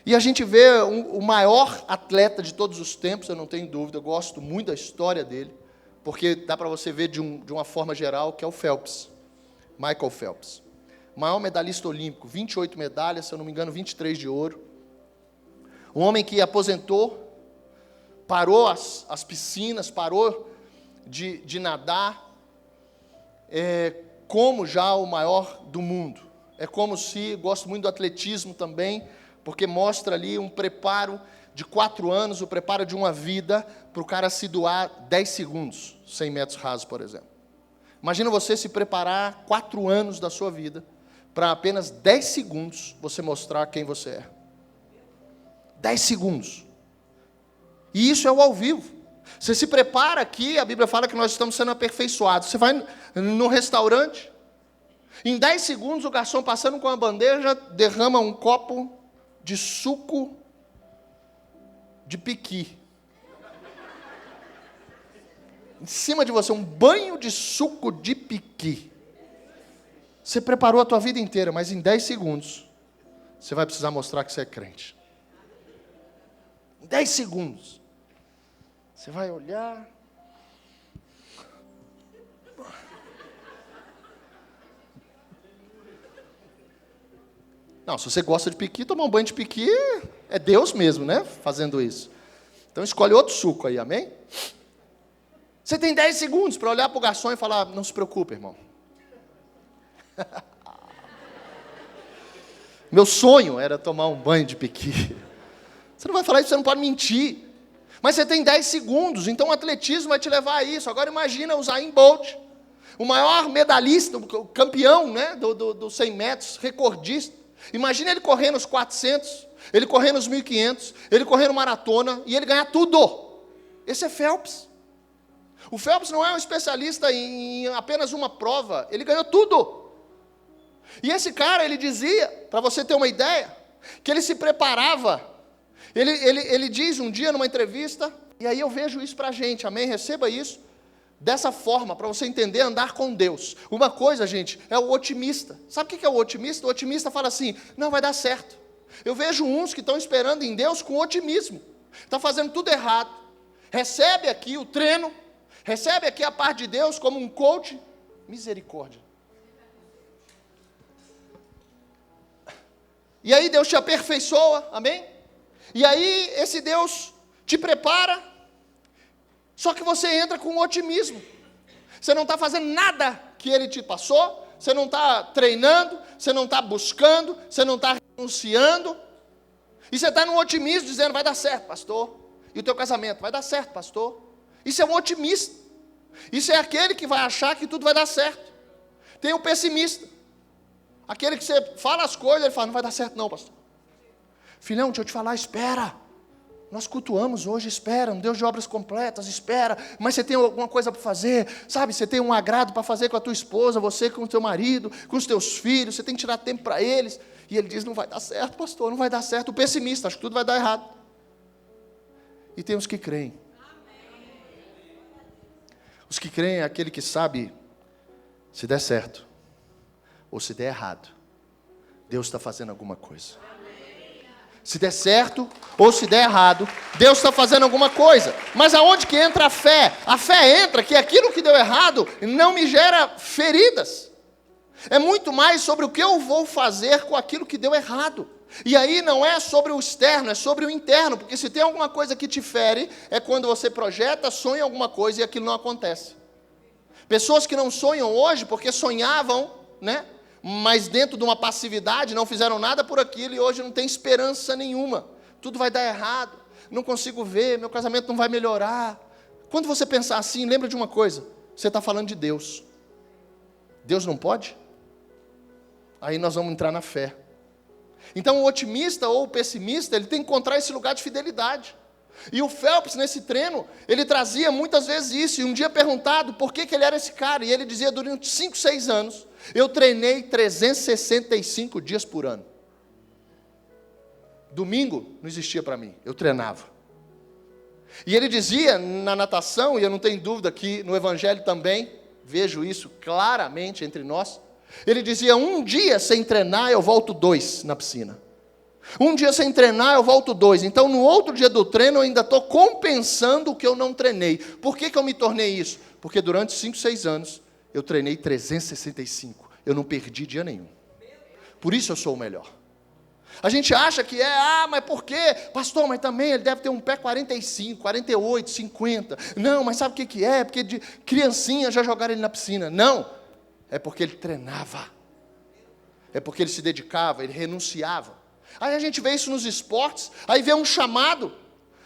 E a gente vê o maior atleta de todos os tempos, eu não tenho dúvida, eu gosto muito da história dele, porque dá para você ver de uma forma geral, que é o Phelps, Michael Phelps. Maior medalhista olímpico, 28 medalhas, se eu não me engano, 23 de ouro. Um homem que aposentou, parou as piscinas, parou de nadar, como já o maior do mundo. É como se, gosto muito do atletismo também, porque mostra ali um preparo de 4 anos, o preparo de uma vida, para o cara se doar 10 segundos, 100 metros rasos, por exemplo. Imagina você se preparar 4 anos da sua vida, para apenas 10 segundos você mostrar quem você é. 10 segundos. E isso é o ao vivo. Você se prepara aqui, a Bíblia fala que nós estamos sendo aperfeiçoados. Você vai no restaurante, em 10 segundos o garçom passando com a bandeja, derrama um copo de suco de piqui. Em cima de você, um banho de suco de piqui. Você preparou a tua vida inteira, mas em 10 segundos, você vai precisar mostrar que você é crente. Em 10 segundos. Você vai olhar. Não, se você gosta de piqui, tomar um banho de piqui é Deus mesmo, né? Fazendo isso. Então escolhe outro suco aí, amém? Você tem 10 segundos para olhar para o garçom e falar, não se preocupe, irmão. Meu sonho era tomar um banho de piqui. Você não vai falar isso, você não pode mentir. Mas você tem 10 segundos, então o atletismo vai te levar a isso. Agora imagina o Usain Bolt, o maior medalhista, o campeão, né, do 100 metros, recordista. Imagina ele correndo os 400, ele correndo os 1.500, ele correndo maratona e ele ganhar tudo. Esse é Phelps. O Phelps não é um especialista em apenas uma prova, ele ganhou tudo. E esse cara, ele dizia, para você ter uma ideia, que ele se preparava. Ele diz um dia numa entrevista, e aí eu vejo isso para a gente, amém? Receba isso dessa forma, para você entender, andar com Deus. Uma coisa, gente, é o otimista. Sabe o que é o otimista? O otimista fala assim, não, vai dar certo. Eu vejo uns que estão esperando em Deus com otimismo. Está fazendo tudo errado. Recebe aqui o treino, recebe aqui a parte de Deus como um coach. Misericórdia. E aí Deus te aperfeiçoa, amém? E aí esse Deus te prepara, só que você entra com otimismo. Você não está fazendo nada que Ele te passou, você não está treinando, você não está buscando, você não está renunciando, e você está num otimismo dizendo, vai dar certo, pastor. E o teu casamento, vai dar certo, pastor. Isso é um otimista. Isso é aquele que vai achar que tudo vai dar certo. Tem o pessimista. Aquele que você fala as coisas, ele fala, não vai dar certo não, pastor. Filhão, deixa eu te falar, espera. Nós cultuamos hoje, espera, um Deus de obras completas, espera. Mas você tem alguma coisa para fazer, sabe? Você tem um agrado para fazer com a tua esposa, você com o teu marido, com os teus filhos, você tem que tirar tempo para eles. E ele diz, não vai dar certo, pastor, não vai dar certo. O pessimista, acho que tudo vai dar errado. E tem os que creem. Os que creem é aquele que sabe, se der certo, ou se der errado, Deus está fazendo alguma coisa. Se der certo ou se der errado, Deus está fazendo alguma coisa. Mas aonde que entra a fé? A fé entra que aquilo que deu errado não me gera feridas. É muito mais sobre o que eu vou fazer com aquilo que deu errado. E aí não é sobre o externo, é sobre o interno. Porque se tem alguma coisa que te fere, é quando você projeta, sonha alguma coisa e aquilo não acontece. Pessoas que não sonham hoje porque sonhavam, né? Mas dentro de uma passividade, não fizeram nada por aquilo e hoje não tem esperança nenhuma. Tudo vai dar errado, não consigo ver, meu casamento não vai melhorar. Quando você pensar assim, lembra de uma coisa, você está falando de Deus. Deus não pode? Aí nós vamos entrar na fé. Então o otimista ou o pessimista, ele tem que encontrar esse lugar de fidelidade. E o Phelps, nesse treino, ele trazia muitas vezes isso. E um dia perguntado por que ele era esse cara. E ele dizia, durante 5, 6 anos, eu treinei 365 dias por ano. Domingo não existia para mim, eu treinava. E ele dizia na natação, e eu não tenho dúvida que no Evangelho também, vejo isso claramente entre nós. Ele dizia, um dia sem treinar eu volto 2 na piscina. Um dia sem treinar eu volto 2. Então no outro dia do treino eu ainda estou compensando o que eu não treinei. Por que eu me tornei isso? Porque durante 5, 6 anos eu treinei 365. Eu não perdi dia nenhum. Por isso eu sou o melhor. A gente acha que mas por quê? Pastor, mas também ele deve ter um pé 45, 48, 50. Não, mas sabe o que é? Porque de criancinha já jogaram ele na piscina. Não, é porque ele treinava. É porque ele se dedicava, ele renunciava. Aí a gente vê isso nos esportes, aí vê um chamado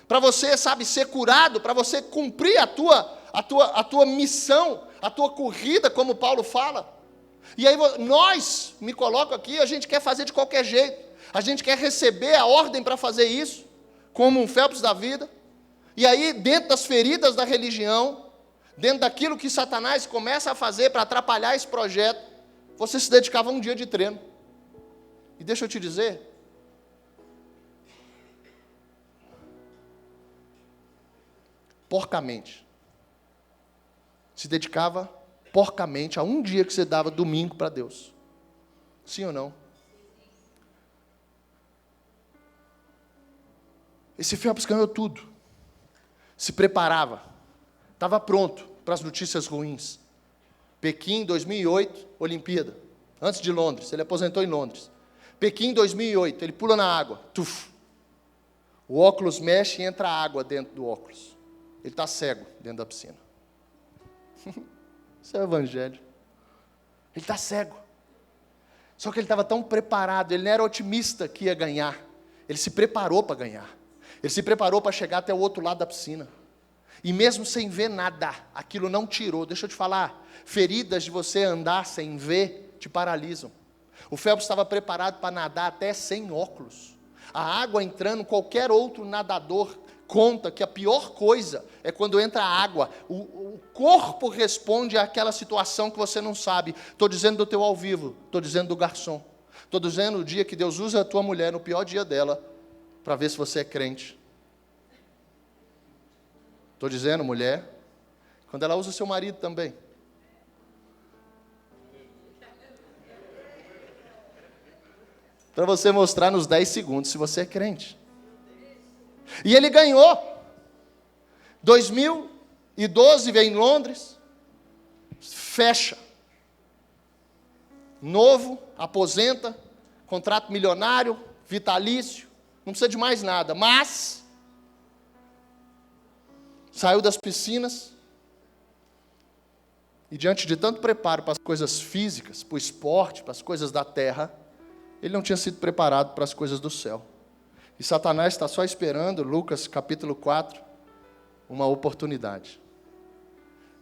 para você, sabe, ser curado, para você cumprir a tua missão, a tua corrida, como Paulo fala. E aí me coloco aqui, a gente quer fazer de qualquer jeito. A gente quer receber a ordem para fazer isso, como um Phelps da vida. E aí, dentro das feridas da religião, dentro daquilo que Satanás começa a fazer para atrapalhar esse projeto, você se dedicava a um dia de treino. E deixa eu te dizer, porcamente, se dedicava porcamente a um dia que você dava domingo para Deus. Sim ou não? Esse Phelps ganhou tudo. Se preparava. Estava pronto para as notícias ruins. Pequim, 2008, Olimpíada. Antes de Londres. Ele aposentou em Londres. Pequim, 2008. Ele pula na água. Tuf. O óculos mexe e entra água dentro do óculos. Ele está cego dentro da piscina. Isso é o Evangelho. Ele está cego. Só que ele estava tão preparado. Ele não era otimista que ia ganhar. Ele se preparou para ganhar. Ele se preparou para chegar até o outro lado da piscina. E mesmo sem ver nada, aquilo não tirou. Deixa eu te falar, feridas de você andar sem ver te paralisam. O Phelps estava preparado para nadar até sem óculos. A água entrando, qualquer outro nadador conta que a pior coisa é quando entra a água. O corpo responde àquela situação que você não sabe. Estou dizendo do teu ao vivo, estou dizendo do garçom. Estou dizendo o dia que Deus usa a tua mulher, no pior dia dela, para ver se você é crente. Estou dizendo, mulher, quando ela usa o seu marido também. Para você mostrar nos 10 segundos se você é crente. E ele ganhou. 2012 veio em Londres, fecha. Novo, aposenta, contrato milionário, vitalício. Não precisa de mais nada, mas saiu das piscinas e diante de tanto preparo para as coisas físicas, para o esporte, para as coisas da terra, ele não tinha sido preparado para as coisas do céu. E Satanás está só esperando, Lucas capítulo 4, uma oportunidade.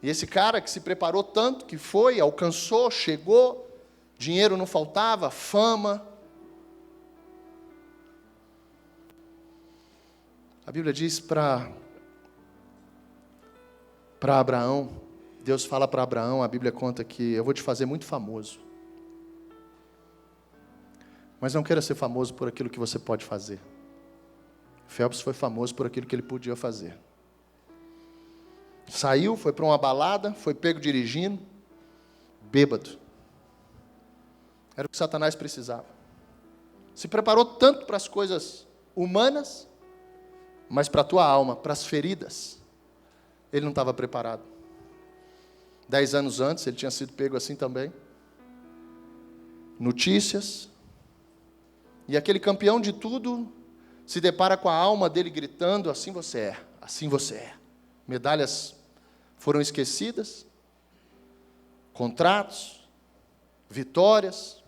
E esse cara que se preparou tanto, que foi, alcançou, chegou, dinheiro não faltava, fama. A Bíblia diz para Abraão, Deus fala para Abraão, a Bíblia conta que eu vou te fazer muito famoso. Mas não queira ser famoso por aquilo que você pode fazer. Phelps foi famoso por aquilo que ele podia fazer. Saiu, foi para uma balada, foi pego dirigindo, bêbado. Era o que Satanás precisava. Se preparou tanto para as coisas humanas, mas para a tua alma, para as feridas, ele não estava preparado. 10 anos antes, ele tinha sido pego assim também. Notícias. E aquele campeão de tudo se depara com a alma dele gritando, assim você é, assim você é. Medalhas foram esquecidas, contratos, vitórias,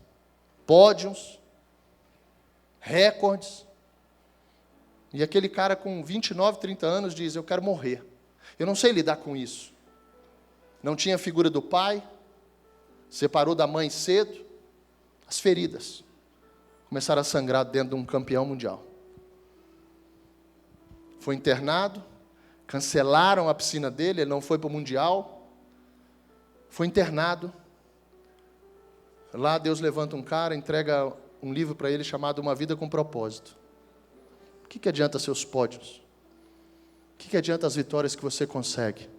pódios, recordes. E aquele cara com 29, 30 anos diz, eu quero morrer. Eu não sei lidar com isso. Não tinha figura do pai, separou da mãe cedo, as feridas começaram a sangrar dentro de um campeão mundial. foi internado, cancelaram a piscina dele, ele não foi para o Mundial, foi internado. Lá Deus levanta um cara, entrega um livro para ele chamado Uma Vida com Propósito. O que adianta seus pódios? O que adianta as vitórias que você consegue,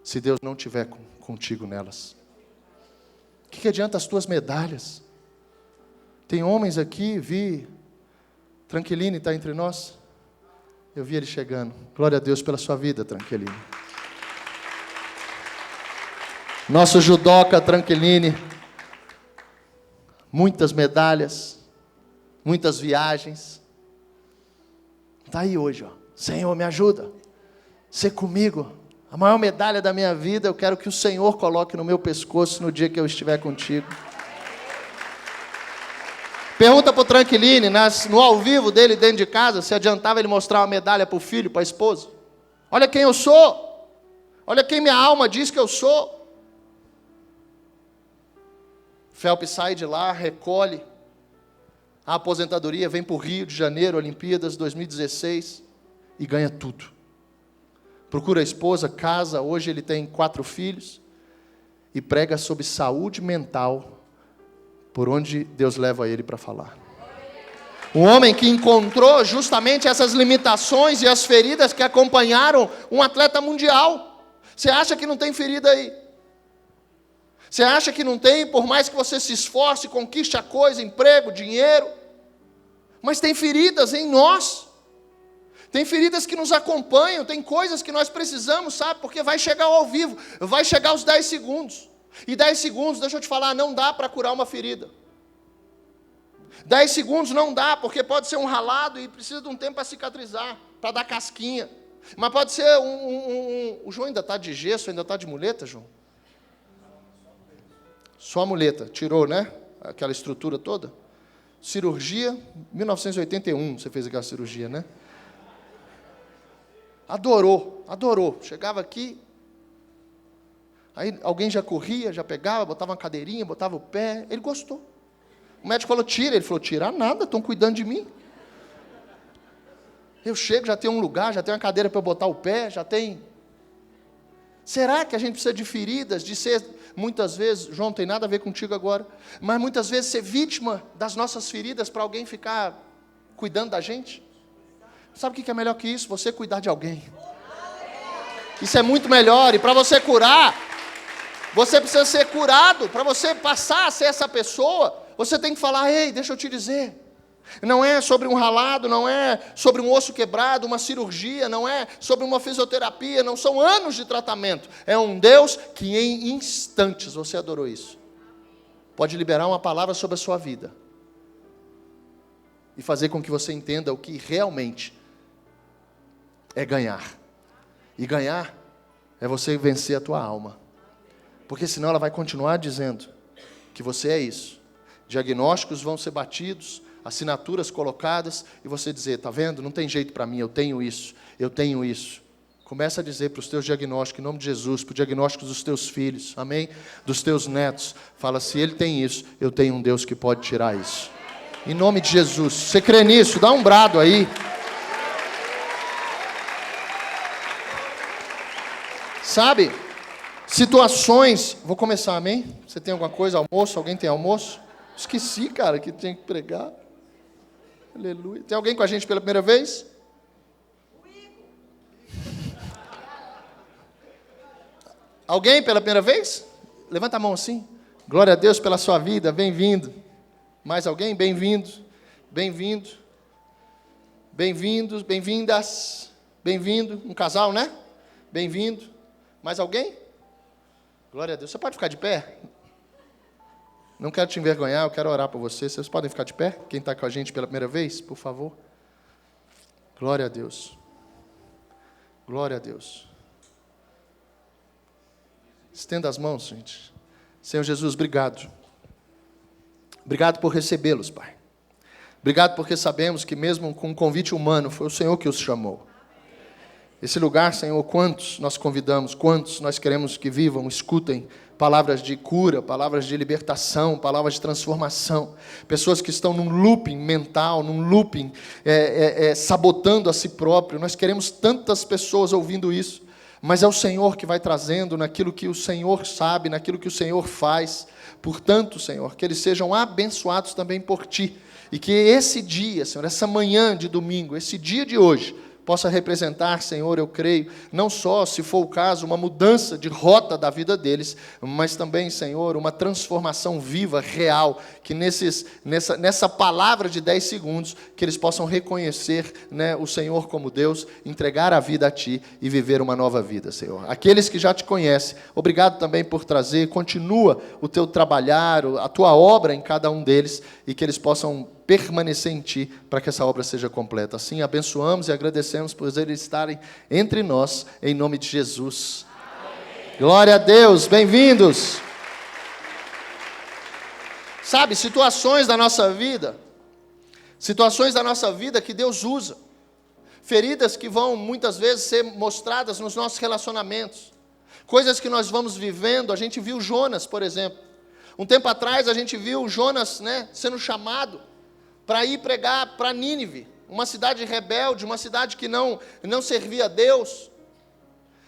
se Deus não estiver contigo nelas? O que adianta as tuas medalhas? Tem homens aqui, vi, Tranquilini está entre nós. Eu vi ele chegando. Glória a Deus pela sua vida, Tranquilini. Nosso judoca Tranquilini. Muitas medalhas, muitas viagens. Está aí hoje, ó. Senhor, me ajuda. Ser comigo. A maior medalha da minha vida, eu quero que o Senhor coloque no meu pescoço no dia que eu estiver contigo. Pergunta para o Tranquilini, no ao vivo dele dentro de casa, se adiantava ele mostrar uma medalha para o filho, para a esposa. Olha quem eu sou. Olha quem minha alma diz que eu sou. Phelps sai de lá, recolhe a aposentadoria, vem para o Rio de Janeiro, Olimpíadas 2016, e ganha tudo. Procura a esposa, casa, hoje ele tem 4 filhos, e prega sobre saúde mental, por onde Deus leva ele para falar. Um homem que encontrou justamente essas limitações e as feridas que acompanharam um atleta mundial. Você acha que não tem ferida aí? Você acha que não tem, por mais que você se esforce, conquiste a coisa, emprego, dinheiro, mas tem feridas em nós. Tem feridas que nos acompanham, tem coisas que nós precisamos, sabe? Porque vai chegar ao vivo, vai chegar os 10 segundos. E 10 segundos, deixa eu te falar, não dá para curar uma ferida. 10 segundos não dá, porque pode ser um ralado e precisa de um tempo para cicatrizar, para dar casquinha. Mas pode ser O João ainda está de gesso, ainda está de muleta, João? Só a muleta, tirou, né? Aquela estrutura toda. Cirurgia, 1981 você fez aquela cirurgia, né? Adorou. Chegava aqui, aí alguém já corria, já pegava, botava uma cadeirinha, botava o pé. Ele gostou. O médico falou, tira. Ele falou, tirar nada, estão cuidando de mim. Eu chego, já tem um lugar, já tem uma cadeira para eu botar o pé, já tem... Será que a gente precisa de feridas, de ser, muitas vezes, João, não tem nada a ver contigo agora, mas muitas vezes ser vítima das nossas feridas para alguém ficar cuidando da gente? Sabe o que é melhor que isso? Você cuidar de alguém. Isso é muito melhor. E para você curar, você precisa ser curado. Para você passar a ser essa pessoa, você tem que falar, ei, deixa eu te dizer. Não é sobre um ralado, não é sobre um osso quebrado, uma cirurgia, não é sobre uma fisioterapia, não são anos de tratamento. É um Deus que em instantes, você adorou isso, pode liberar uma palavra sobre a sua vida e fazer com que você entenda o que realmente é ganhar. E ganhar é você vencer a tua alma. Porque senão ela vai continuar dizendo que você é isso. Diagnósticos vão ser batidos, assinaturas colocadas, e você dizer, está vendo? Não tem jeito para mim, eu tenho isso. Começa a dizer para os teus diagnósticos, em nome de Jesus, para os diagnósticos dos teus filhos, amém? Dos teus netos. Fala, se ele tem isso, eu tenho um Deus que pode tirar isso. Em nome de Jesus. Você crê nisso? Dá um brado aí. Sabe? Situações... Vou começar, amém? Você tem alguma coisa? Almoço? Alguém tem almoço? Esqueci, cara, que tinha que pregar. Aleluia. Tem alguém com a gente pela primeira vez? Alguém pela primeira vez? Levanta a mão assim. Glória a Deus pela sua vida, bem-vindo. Mais alguém? Bem-vindo. Bem-vindo. Bem-vindos, bem-vindas. Bem-vindo. Um casal, né? Bem-vindo. Mais alguém? Glória a Deus. Você pode ficar de pé? Não quero te envergonhar, eu quero orar por vocês. Vocês podem ficar de pé? Quem está com a gente pela primeira vez, por favor. Glória a Deus. Glória a Deus. Estenda as mãos, gente. Senhor Jesus, obrigado. Obrigado por recebê-los, Pai. Obrigado porque sabemos que mesmo com um convite humano, foi o Senhor que os chamou. Esse lugar, Senhor, quantos nós convidamos, quantos nós queremos que vivam, escutem palavras de cura, palavras de libertação, palavras de transformação. Pessoas que estão num looping mental, num looping sabotando a si próprio. Nós queremos tantas pessoas ouvindo isso, mas é o Senhor que vai trazendo naquilo que o Senhor sabe, naquilo que o Senhor faz. Portanto, Senhor, que eles sejam abençoados também por Ti. E que esse dia, Senhor, essa manhã de domingo, esse dia de hoje, possa representar, Senhor, eu creio, não só, se for o caso, uma mudança de rota da vida deles, mas também, Senhor, uma transformação viva, real, que nessa palavra de 10 segundos, que eles possam reconhecer, né, o Senhor como Deus, entregar a vida a Ti e viver uma nova vida, Senhor. Aqueles que já Te conhecem, obrigado também por trazer, continua o Teu trabalhar, a Tua obra em cada um deles, e que eles possam permanecer em Ti, para que essa obra seja completa. Assim, abençoamos e agradecemos por eles estarem entre nós, em nome de Jesus. Amém. Glória a Deus, bem-vindos. Sabe, situações da nossa vida que Deus usa, feridas que vão muitas vezes ser mostradas nos nossos relacionamentos, coisas que nós vamos vivendo. A gente viu Jonas, por exemplo. Um tempo atrás a gente viu Jonas, né, sendo chamado para ir pregar para Nínive, uma cidade rebelde, uma cidade que não servia a Deus.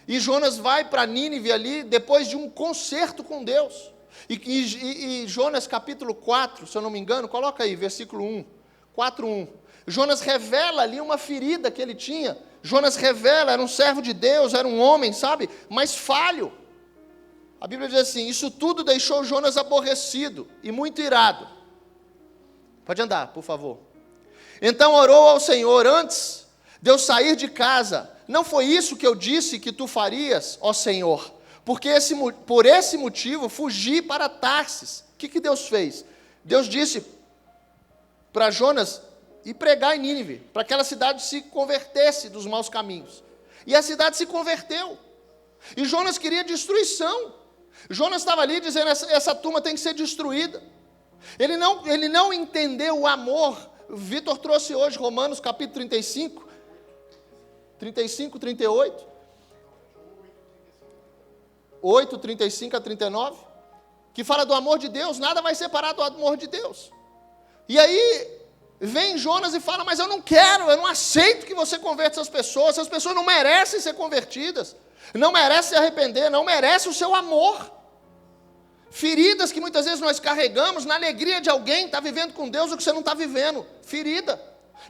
E Jonas vai para Nínive ali, depois de um concerto com Deus. E Jonas capítulo 4, se eu não me engano, coloca aí, versículo 1, 4:1. Jonas revela ali uma ferida que ele tinha. Jonas revela, era um servo de Deus, era um homem, sabe, mas falho. A Bíblia diz assim: isso tudo deixou Jonas aborrecido e muito irado. Pode andar, por favor. Então orou ao Senhor: antes de eu sair de casa, não foi isso que eu disse que tu farias, ó Senhor? Porque por esse motivo fugi para Tarsis. O que Deus fez? Deus disse para Jonas ir pregar em Nínive, para que aquela cidade se convertesse dos maus caminhos. E a cidade se converteu. E Jonas queria destruição. Jonas estava ali dizendo: essa turma tem que ser destruída. Ele não entendeu o amor. Vitor trouxe hoje Romanos capítulo 35, 38, 8, 35 a 39, que fala do amor de Deus. Nada vai separar do amor de Deus. E aí vem Jonas e fala: mas eu não aceito que você converta essas pessoas não merecem ser convertidas, não merecem se arrepender, não merecem o seu amor. Feridas que muitas vezes nós carregamos na alegria de alguém estar vivendo com Deus o que você não está vivendo. Ferida.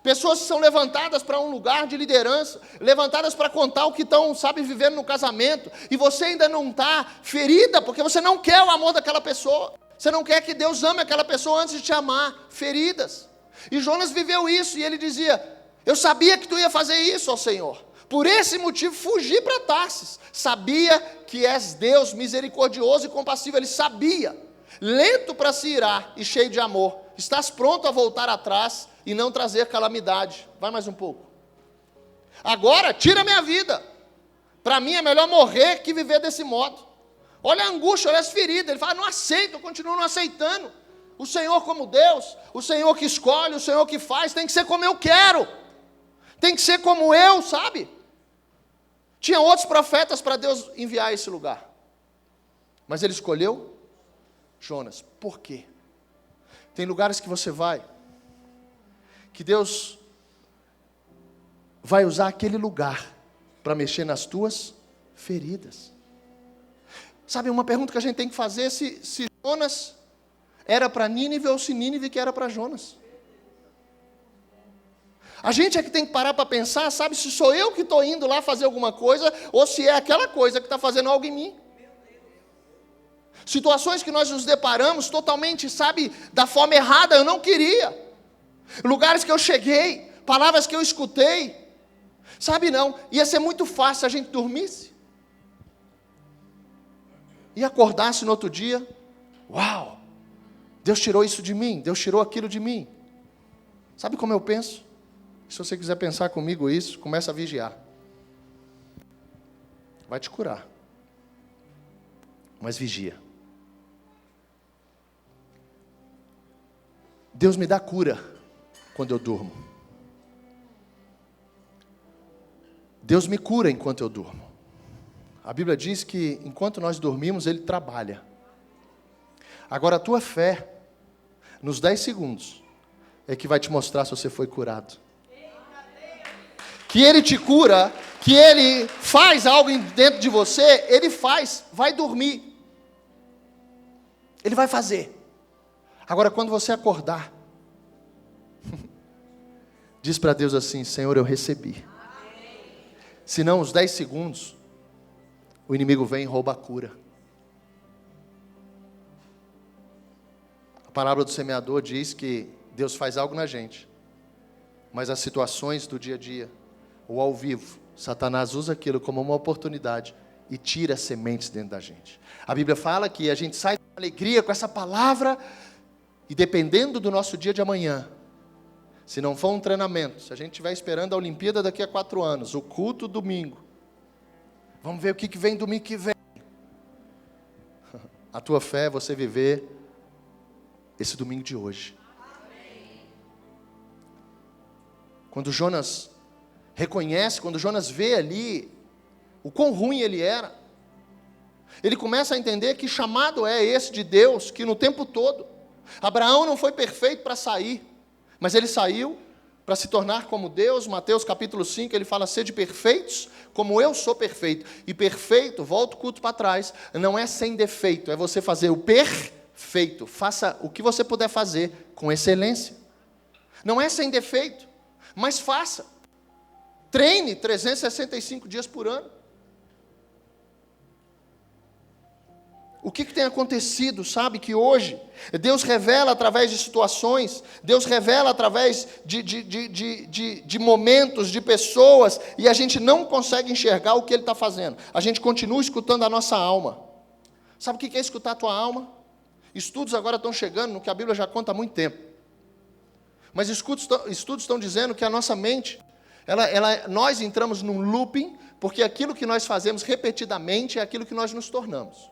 Pessoas que são levantadas para um lugar de liderança, levantadas para contar o que estão, sabe, vivendo no casamento, e você ainda não está ferida, porque você não quer o amor daquela pessoa. Você não quer que Deus ame aquela pessoa antes de te amar. Feridas. E Jonas viveu isso, e ele dizia: eu sabia que tu ia fazer isso, ó Senhor. Por esse motivo, fugi para Tarsis. Sabia que és Deus misericordioso e compassivo. Ele sabia. Lento para se irar e cheio de amor. Estás pronto a voltar atrás e não trazer calamidade. Vai mais um pouco. Agora, tira minha vida. Para mim é melhor morrer que viver desse modo. Olha a angústia, olha as feridas. Ele fala: não aceito, eu continuo não aceitando. O Senhor como Deus, o Senhor que escolhe, o Senhor que faz, tem que ser como eu quero. Tem que ser como eu, sabe? Tinha outros profetas para Deus enviar a esse lugar. Mas Ele escolheu Jonas. Por quê? Tem lugares que você vai, que Deus vai usar aquele lugar para mexer nas tuas feridas. Sabe, uma pergunta que a gente tem que fazer: se Jonas era para Nínive ou se Nínive que era para Jonas. A gente é que tem que parar para pensar, sabe, se sou eu que estou indo lá fazer alguma coisa, ou se é aquela coisa que está fazendo algo em mim. Situações que nós nos deparamos totalmente, sabe, da forma errada, eu não queria. Lugares que eu cheguei, palavras que eu escutei, sabe, não, ia ser muito fácil se a gente dormisse. E acordasse no outro dia: uau, Deus tirou isso de mim, Deus tirou aquilo de mim. Sabe como eu penso? Se você quiser pensar comigo isso, começa a vigiar. Vai te curar. Mas vigia. Deus me dá cura quando eu durmo. Deus me cura enquanto eu durmo. A Bíblia diz que enquanto nós dormimos, Ele trabalha. Agora a tua fé, nos 10 segundos, é que vai te mostrar se você foi curado. Que Ele te cura, que Ele faz algo dentro de você, Ele faz, vai dormir. Ele vai fazer. Agora quando você acordar, diz para Deus assim: Senhor, eu recebi. Senão os 10 segundos, o inimigo vem e rouba a cura. A parábola do semeador diz que Deus faz algo na gente, mas as situações do dia a dia, ou ao vivo, Satanás usa aquilo como uma oportunidade e tira sementes dentro da gente. A Bíblia fala que a gente sai com alegria com essa palavra, e dependendo do nosso dia de amanhã, se não for um treinamento, se a gente estiver esperando a Olimpíada daqui a 4 anos, o culto domingo, vamos ver o que vem domingo que vem. A tua fé é você viver esse domingo de hoje. Quando Jonas reconhece, quando Jonas vê ali o quão ruim ele era, ele começa a entender que chamado é esse de Deus, que no tempo todo, Abraão não foi perfeito para sair, mas ele saiu para se tornar como Deus. Mateus capítulo 5, ele fala: sede perfeitos, como eu sou perfeito. E perfeito, volta o culto para trás, não é sem defeito, é você fazer o perfeito. Faça o que você puder fazer com excelência. Não é sem defeito, mas faça. Treine 365 dias por ano. O que tem acontecido, sabe, que hoje Deus revela através de situações, Deus revela através de momentos, de pessoas, e a gente não consegue enxergar o que Ele está fazendo. A gente continua escutando a nossa alma. Sabe o que é escutar a tua alma? Estudos agora estão chegando no que a Bíblia já conta há muito tempo. Mas estudos estão dizendo que a nossa mente, nós entramos num looping, porque aquilo que nós fazemos repetidamente é aquilo que nós nos tornamos.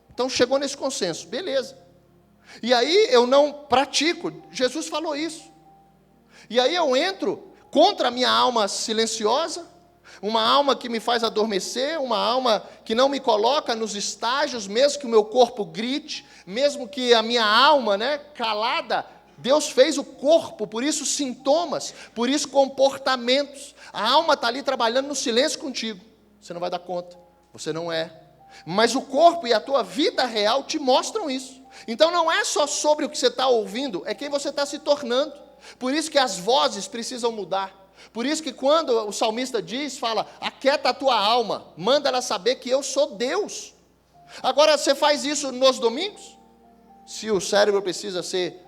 Então chegou nesse consenso, beleza. E aí eu não pratico, Jesus falou isso. E aí eu entro contra a minha alma silenciosa, uma alma que me faz adormecer, uma alma que não me coloca nos estágios, mesmo que o meu corpo grite, mesmo que a minha alma, calada. Deus fez o corpo, por isso sintomas, por isso comportamentos. A alma está ali trabalhando no silêncio contigo. Você não vai dar conta, você não é. Mas o corpo e a tua vida real te mostram isso. Então não é só sobre o que você está ouvindo, é quem você está se tornando. Por isso que as vozes precisam mudar. Por isso que quando o salmista fala: aquieta a tua alma, manda ela saber que eu sou Deus. Agora você faz isso nos domingos? Se o cérebro precisa ser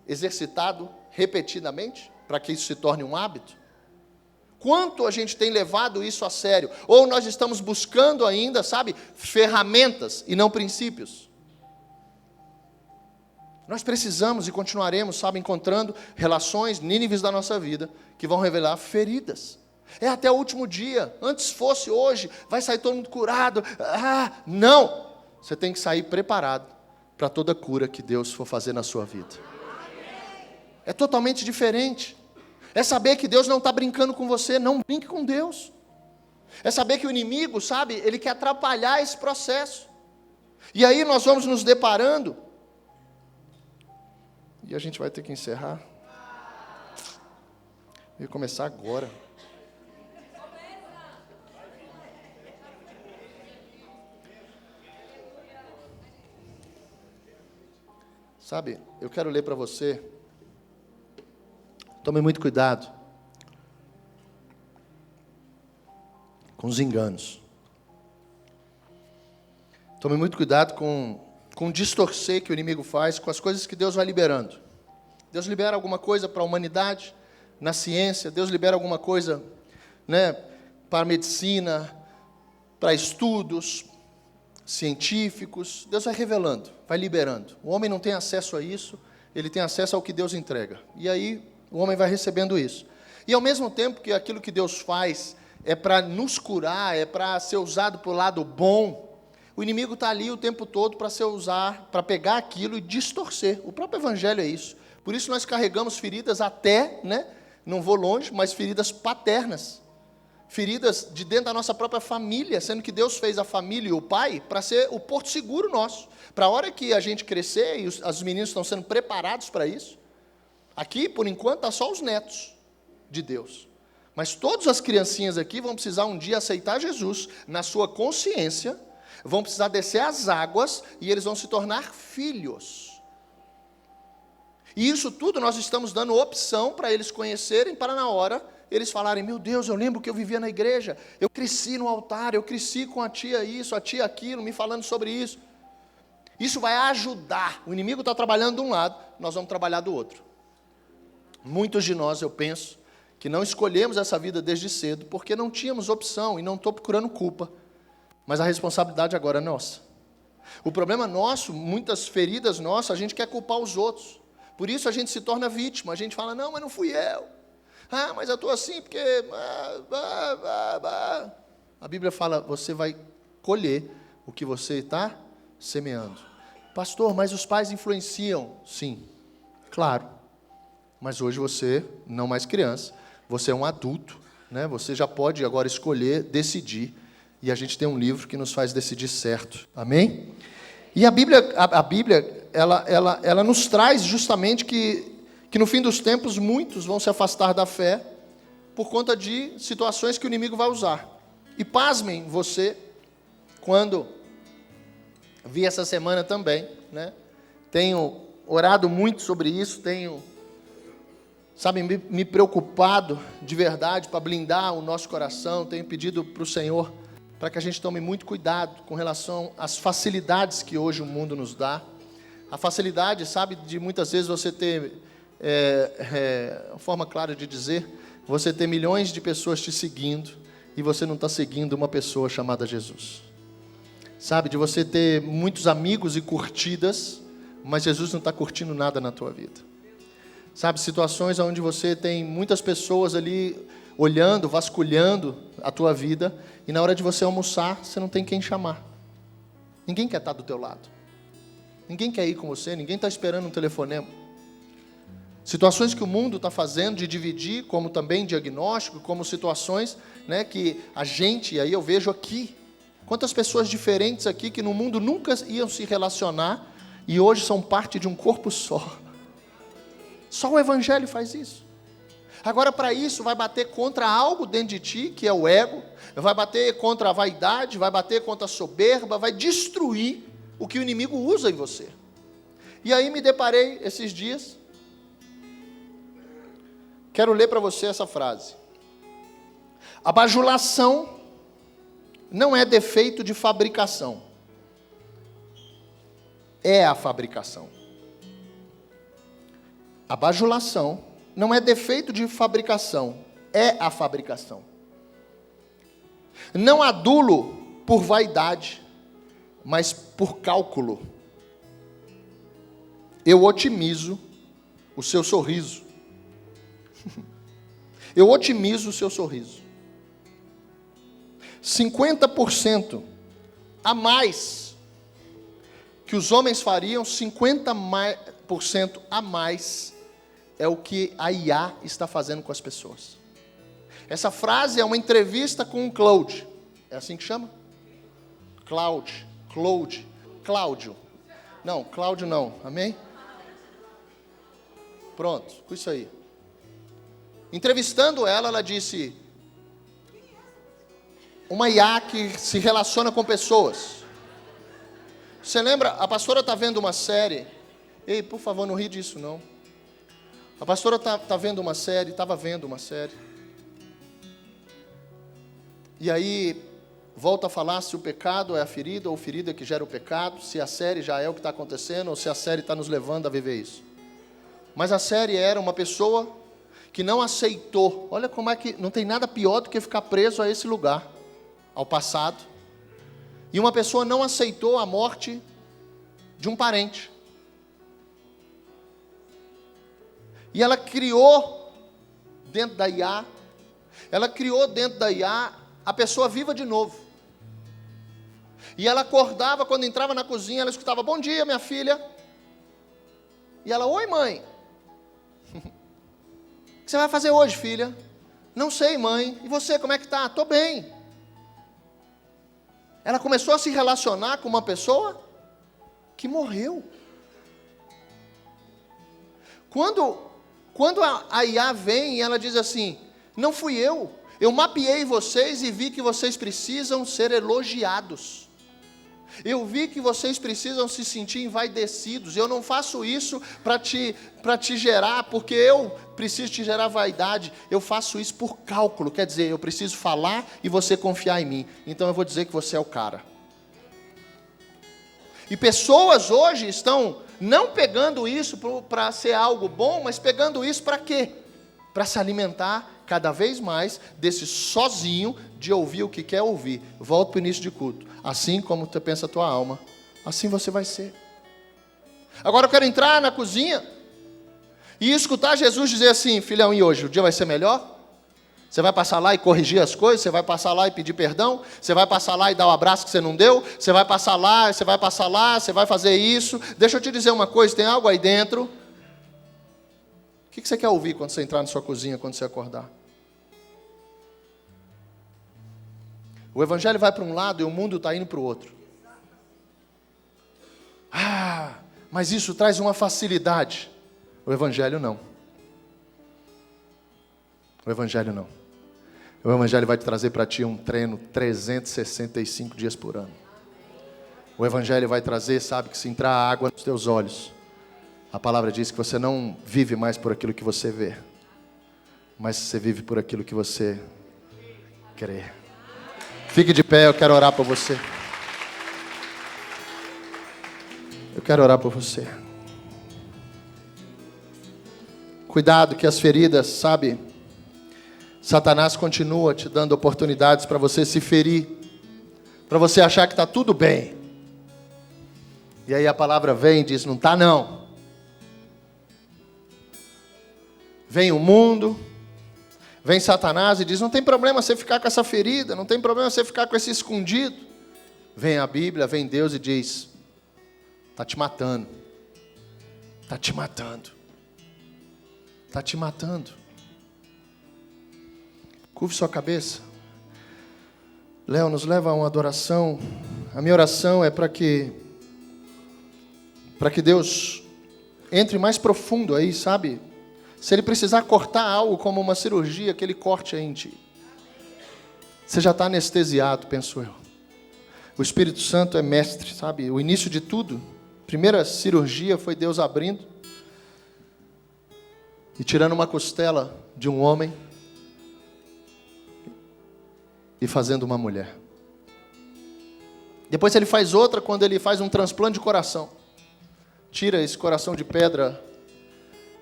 exercitado repetidamente, para que isso se torne um hábito. Quanto a gente tem levado isso a sério? Ou nós estamos buscando ainda, ferramentas e não princípios? Nós precisamos e continuaremos, encontrando relações, níveis da nossa vida, que vão revelar feridas. É até o último dia. Antes fosse hoje, vai sair todo mundo curado. Não! Você tem que sair preparado para toda cura que Deus for fazer na sua vida. É totalmente diferente. É saber que Deus não está brincando com você, não brinque com Deus. É saber que o inimigo, ele quer atrapalhar esse processo. E aí nós vamos nos deparando, e a gente vai ter que encerrar. Eu ia começar agora. Eu quero ler para você. Tome muito cuidado com os enganos. Tome muito cuidado com distorcer que o inimigo faz com as coisas que Deus vai liberando. Deus libera alguma coisa para a humanidade, na ciência. Deus libera alguma coisa, para a medicina, para estudos científicos. Deus vai revelando, vai liberando. O homem não tem acesso a isso, ele tem acesso ao que Deus entrega. E aí o homem vai recebendo isso. E ao mesmo tempo que aquilo que Deus faz é para nos curar, é para ser usado para o lado bom, o inimigo está ali o tempo todo para pegar aquilo e distorcer. O próprio evangelho é isso. Por isso nós carregamos feridas até, não vou longe, mas feridas paternas. feridas de dentro da nossa própria família, sendo que Deus fez a família e o pai para ser o porto seguro nosso. Para a hora que a gente crescer, e os meninos estão sendo preparados para isso, aqui, por enquanto, está só os netos de Deus. Mas todas as criancinhas aqui vão precisar um dia aceitar Jesus na sua consciência, vão precisar descer as águas e eles vão se tornar filhos. E isso tudo nós estamos dando opção para eles conhecerem, para na hora eles falarem: meu Deus, eu lembro que eu vivia na igreja, eu cresci no altar, eu cresci com a tia isso, a tia aquilo, me falando sobre isso. Isso vai ajudar. O inimigo está trabalhando de um lado, nós vamos trabalhar do outro. Muitos de nós, eu penso, que não escolhemos essa vida desde cedo, porque não tínhamos opção, e não estou procurando culpa, mas a responsabilidade agora é nossa. O problema nosso, muitas feridas nossas, a gente quer culpar os outros. Por isso a gente se torna vítima, a gente fala: não, mas não fui eu. Ah, mas eu estou assim porque... A Bíblia fala: você vai colher o que você está semeando. Pastor, mas os pais influenciam. Sim, claro. Mas hoje você, não mais criança, você é um adulto, né? Você já pode agora escolher, decidir. E a gente tem um livro que nos faz decidir certo. Amém? E a Bíblia ela nos traz justamente que no fim dos tempos muitos vão se afastar da fé por conta de situações que o inimigo vai usar. E pasmem você, quando vi essa semana também, né? Tenho orado muito sobre isso, tenho, me preocupado de verdade para blindar o nosso coração, tenho pedido para o Senhor para que a gente tome muito cuidado com relação às facilidades que hoje o mundo nos dá. A facilidade, de muitas vezes você ter, uma forma clara de dizer, você ter milhões de pessoas te seguindo e você não está seguindo uma pessoa chamada Jesus. De você ter muitos amigos e curtidas, mas Jesus não está curtindo nada na tua vida. Situações onde você tem muitas pessoas ali olhando, vasculhando a tua vida, e na hora de você almoçar, você não tem quem chamar. Ninguém quer estar do teu lado. Ninguém quer ir com você, ninguém está esperando um telefonema. Situações que o mundo está fazendo de dividir, como também diagnóstico, como situações, né, que a gente, e aí eu vejo aqui, quantas pessoas diferentes aqui que no mundo nunca iam se relacionar, e hoje são parte de um corpo só. Só o Evangelho faz isso. Agora, para isso, vai bater contra algo dentro de ti, que é o ego, vai bater contra a vaidade, vai bater contra a soberba, vai destruir o que o inimigo usa em você. E aí me deparei esses dias, quero ler para você essa frase. A bajulação não é defeito de fabricação, é a fabricação. A bajulação não é defeito de fabricação, é a fabricação. Não adulo por vaidade, mas por cálculo. Eu otimizo o seu sorriso. Eu otimizo o seu sorriso. 50% a mais que os homens fariam, 50% a mais é o que a IA está fazendo com as pessoas. Essa frase é uma entrevista com o Cláudio. É assim que chama? Cláudio. Não, Cláudio não. Amém? Pronto, com isso aí. Entrevistando ela, ela disse: uma IA que se relaciona com pessoas. Você lembra? A pastora está vendo uma série. Ei, por favor, não ri disso não. A pastora estava vendo uma série. E aí, volta a falar se o pecado é a ferida ou ferida que gera o pecado, se a série já é o que está acontecendo ou se a série está nos levando a viver isso. Mas a série era uma pessoa que não aceitou. Olha como é que não tem nada pior do que ficar preso a esse lugar, ao passado. E uma pessoa não aceitou a morte de um parente. E ela criou dentro da IA, a pessoa viva de novo. E ela acordava, quando entrava na cozinha, ela escutava: bom dia, minha filha. E ela: oi, mãe. O que você vai fazer hoje, filha? Não sei, mãe. E você, como é que está? Estou bem. Ela começou a se relacionar com uma pessoa que morreu. Quando a IA vem e ela diz assim, não fui eu mapeei vocês e vi que vocês precisam ser elogiados. Eu vi que vocês precisam se sentir envaidecidos. Eu não faço isso para te gerar, porque eu preciso te gerar vaidade. Eu faço isso por cálculo. Quer dizer, eu preciso falar e você confiar em mim. Então eu vou dizer que você é o cara. E pessoas hoje estão não pegando isso para ser algo bom, mas pegando isso para quê? Para se alimentar cada vez mais desse sozinho de ouvir o que quer ouvir. Volto para o início de culto. Assim como tu pensa a tua alma, assim você vai ser. Agora eu quero entrar na cozinha e escutar Jesus dizer assim, filhão, e hoje? O dia vai ser melhor? Você vai passar lá e corrigir as coisas? Você vai passar lá e pedir perdão? Você vai passar lá e dar o abraço que você não deu? Você vai passar lá, você vai fazer isso? Deixa eu te dizer uma coisa, tem algo aí dentro. O que você quer ouvir quando você entrar na sua cozinha, quando você acordar? O evangelho vai para um lado e o mundo está indo para o outro. Ah, mas isso traz uma facilidade. O evangelho não. O evangelho não. O evangelho vai te trazer para ti um treino 365 dias por ano. O evangelho vai trazer, sabe, que se entrar água nos teus olhos, a palavra diz que você não vive mais por aquilo que você vê, mas você vive por aquilo que você crê. Fique de pé, eu quero orar por você. Eu quero orar por você. Cuidado que as feridas, sabe, Satanás continua te dando oportunidades para você se ferir, para você achar que está tudo bem. E aí a palavra vem e diz, não está não. Vem o mundo, vem Satanás e diz, não tem problema você ficar com essa ferida, não tem problema você ficar com esse escondido. Vem a Bíblia, vem Deus e diz, está te matando, está te matando, está te matando. Curve sua cabeça. Léo, nos leva a uma adoração. A minha oração é para que Deus entre mais profundo aí, sabe? Se Ele precisar cortar algo como uma cirurgia, que Ele corte aí em ti. Você já está anestesiado, penso eu. O Espírito Santo é mestre, sabe? O início de tudo, primeira cirurgia foi Deus abrindo e tirando uma costela de um homem e fazendo uma mulher. Depois Ele faz outra quando Ele faz um transplante de coração. Tira esse coração de pedra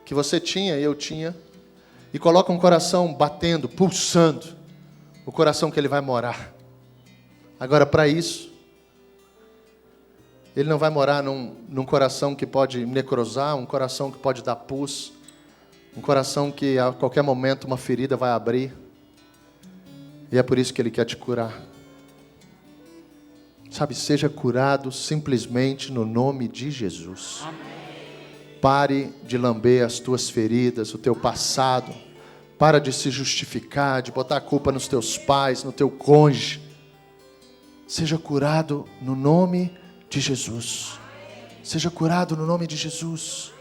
que você tinha e eu tinha, e coloca um coração batendo, pulsando, o coração que Ele vai morar. Agora, para isso, Ele não vai morar num coração que pode necrosar, um coração que pode dar pus, um coração que a qualquer momento uma ferida vai abrir, e é por isso que Ele quer te curar. Sabe, seja curado simplesmente no nome de Jesus. Amém. Pare de lamber as tuas feridas, o teu passado. Para de se justificar, de botar a culpa nos teus pais, no teu cônjuge. Seja curado no nome de Jesus. Seja curado no nome de Jesus.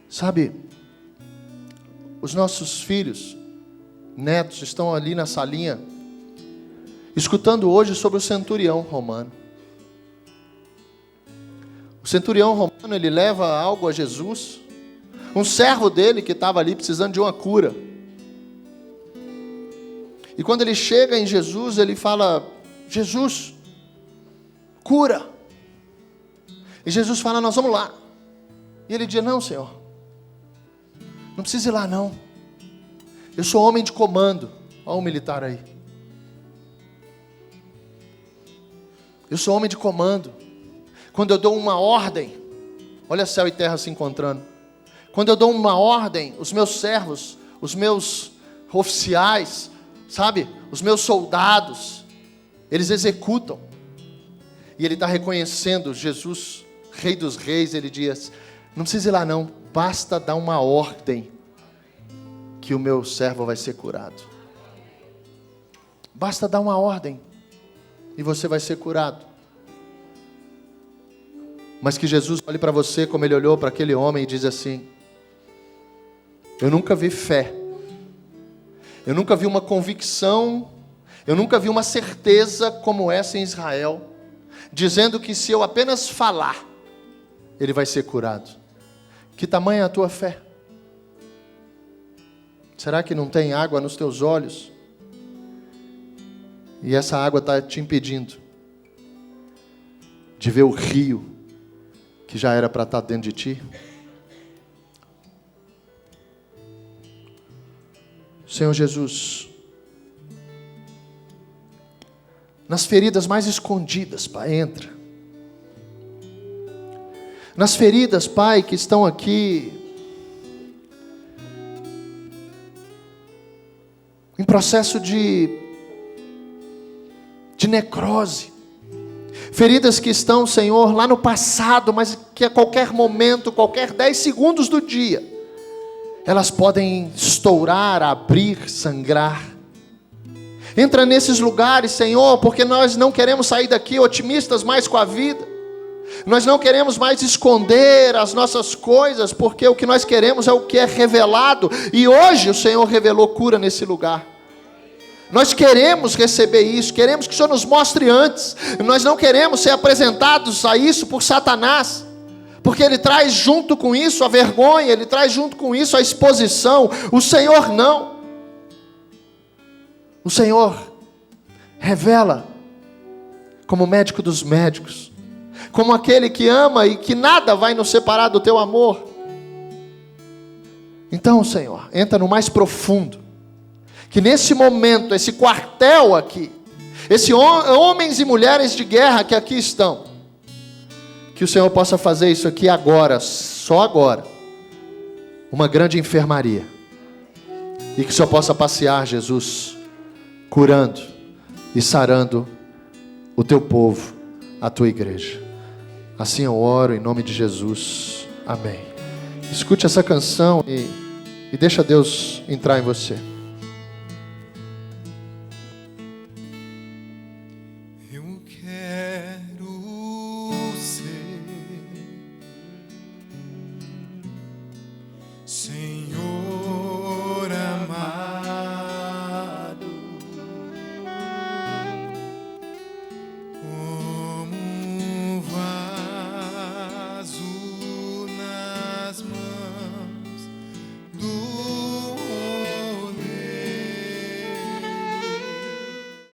Sabe, os nossos filhos, netos, estão ali na salinha, escutando hoje sobre o centurião romano. O centurião romano, ele leva algo a Jesus, um servo dele que estava ali precisando de uma cura. E quando ele chega em Jesus, ele fala, Jesus, cura. E Jesus fala, nós vamos lá. E ele diz, não, Senhor, não precisa ir lá não. Eu sou homem de comando. Olha o militar aí. Eu sou homem de comando. Quando eu dou uma ordem, olha céu e terra se encontrando. Quando eu dou uma ordem, os meus servos, os meus oficiais, sabe? Os meus soldados, eles executam. E ele está reconhecendo Jesus, Rei dos Reis. Ele diz, não precisa ir lá não, basta dar uma ordem, que o meu servo vai ser curado. Basta dar uma ordem e você vai ser curado. Mas que Jesus olhe para você como ele olhou para aquele homem e diz assim: eu nunca vi fé, eu nunca vi uma convicção, eu nunca vi uma certeza como essa em Israel, dizendo que se eu apenas falar, ele vai ser curado. Que tamanho é a tua fé? Será que não tem água nos teus olhos? E essa água está te impedindo de ver o rio que já era para estar dentro de ti? Senhor Jesus, nas feridas mais escondidas, Pai, entra. Nas feridas, Pai, que estão aqui em processo de necrose. Feridas que estão, Senhor, lá no passado, mas que a qualquer momento, qualquer 10 segundos do dia, elas podem estourar, abrir, sangrar. Entra nesses lugares, Senhor, porque nós não queremos sair daqui otimistas mais com a vida. Nós não queremos mais esconder as nossas coisas, porque o que nós queremos é o que é revelado. E hoje o Senhor revelou cura nesse lugar. Nós queremos receber isso, queremos que o Senhor nos mostre antes. Nós não queremos ser apresentados a isso por Satanás, porque ele traz junto com isso a vergonha, ele traz junto com isso a exposição. O Senhor não. O Senhor revela como médico dos médicos, como aquele que ama e que nada vai nos separar do teu amor. Então, Senhor, entra no mais profundo. Que nesse momento, esse quartel aqui, esses homens e mulheres de guerra que aqui estão, que o Senhor possa fazer isso aqui agora, só agora, uma grande enfermaria. E que o Senhor possa passear, Jesus, curando e sarando o teu povo, a tua igreja. Assim eu oro em nome de Jesus. Amém. Escute essa canção e deixa Deus entrar em você.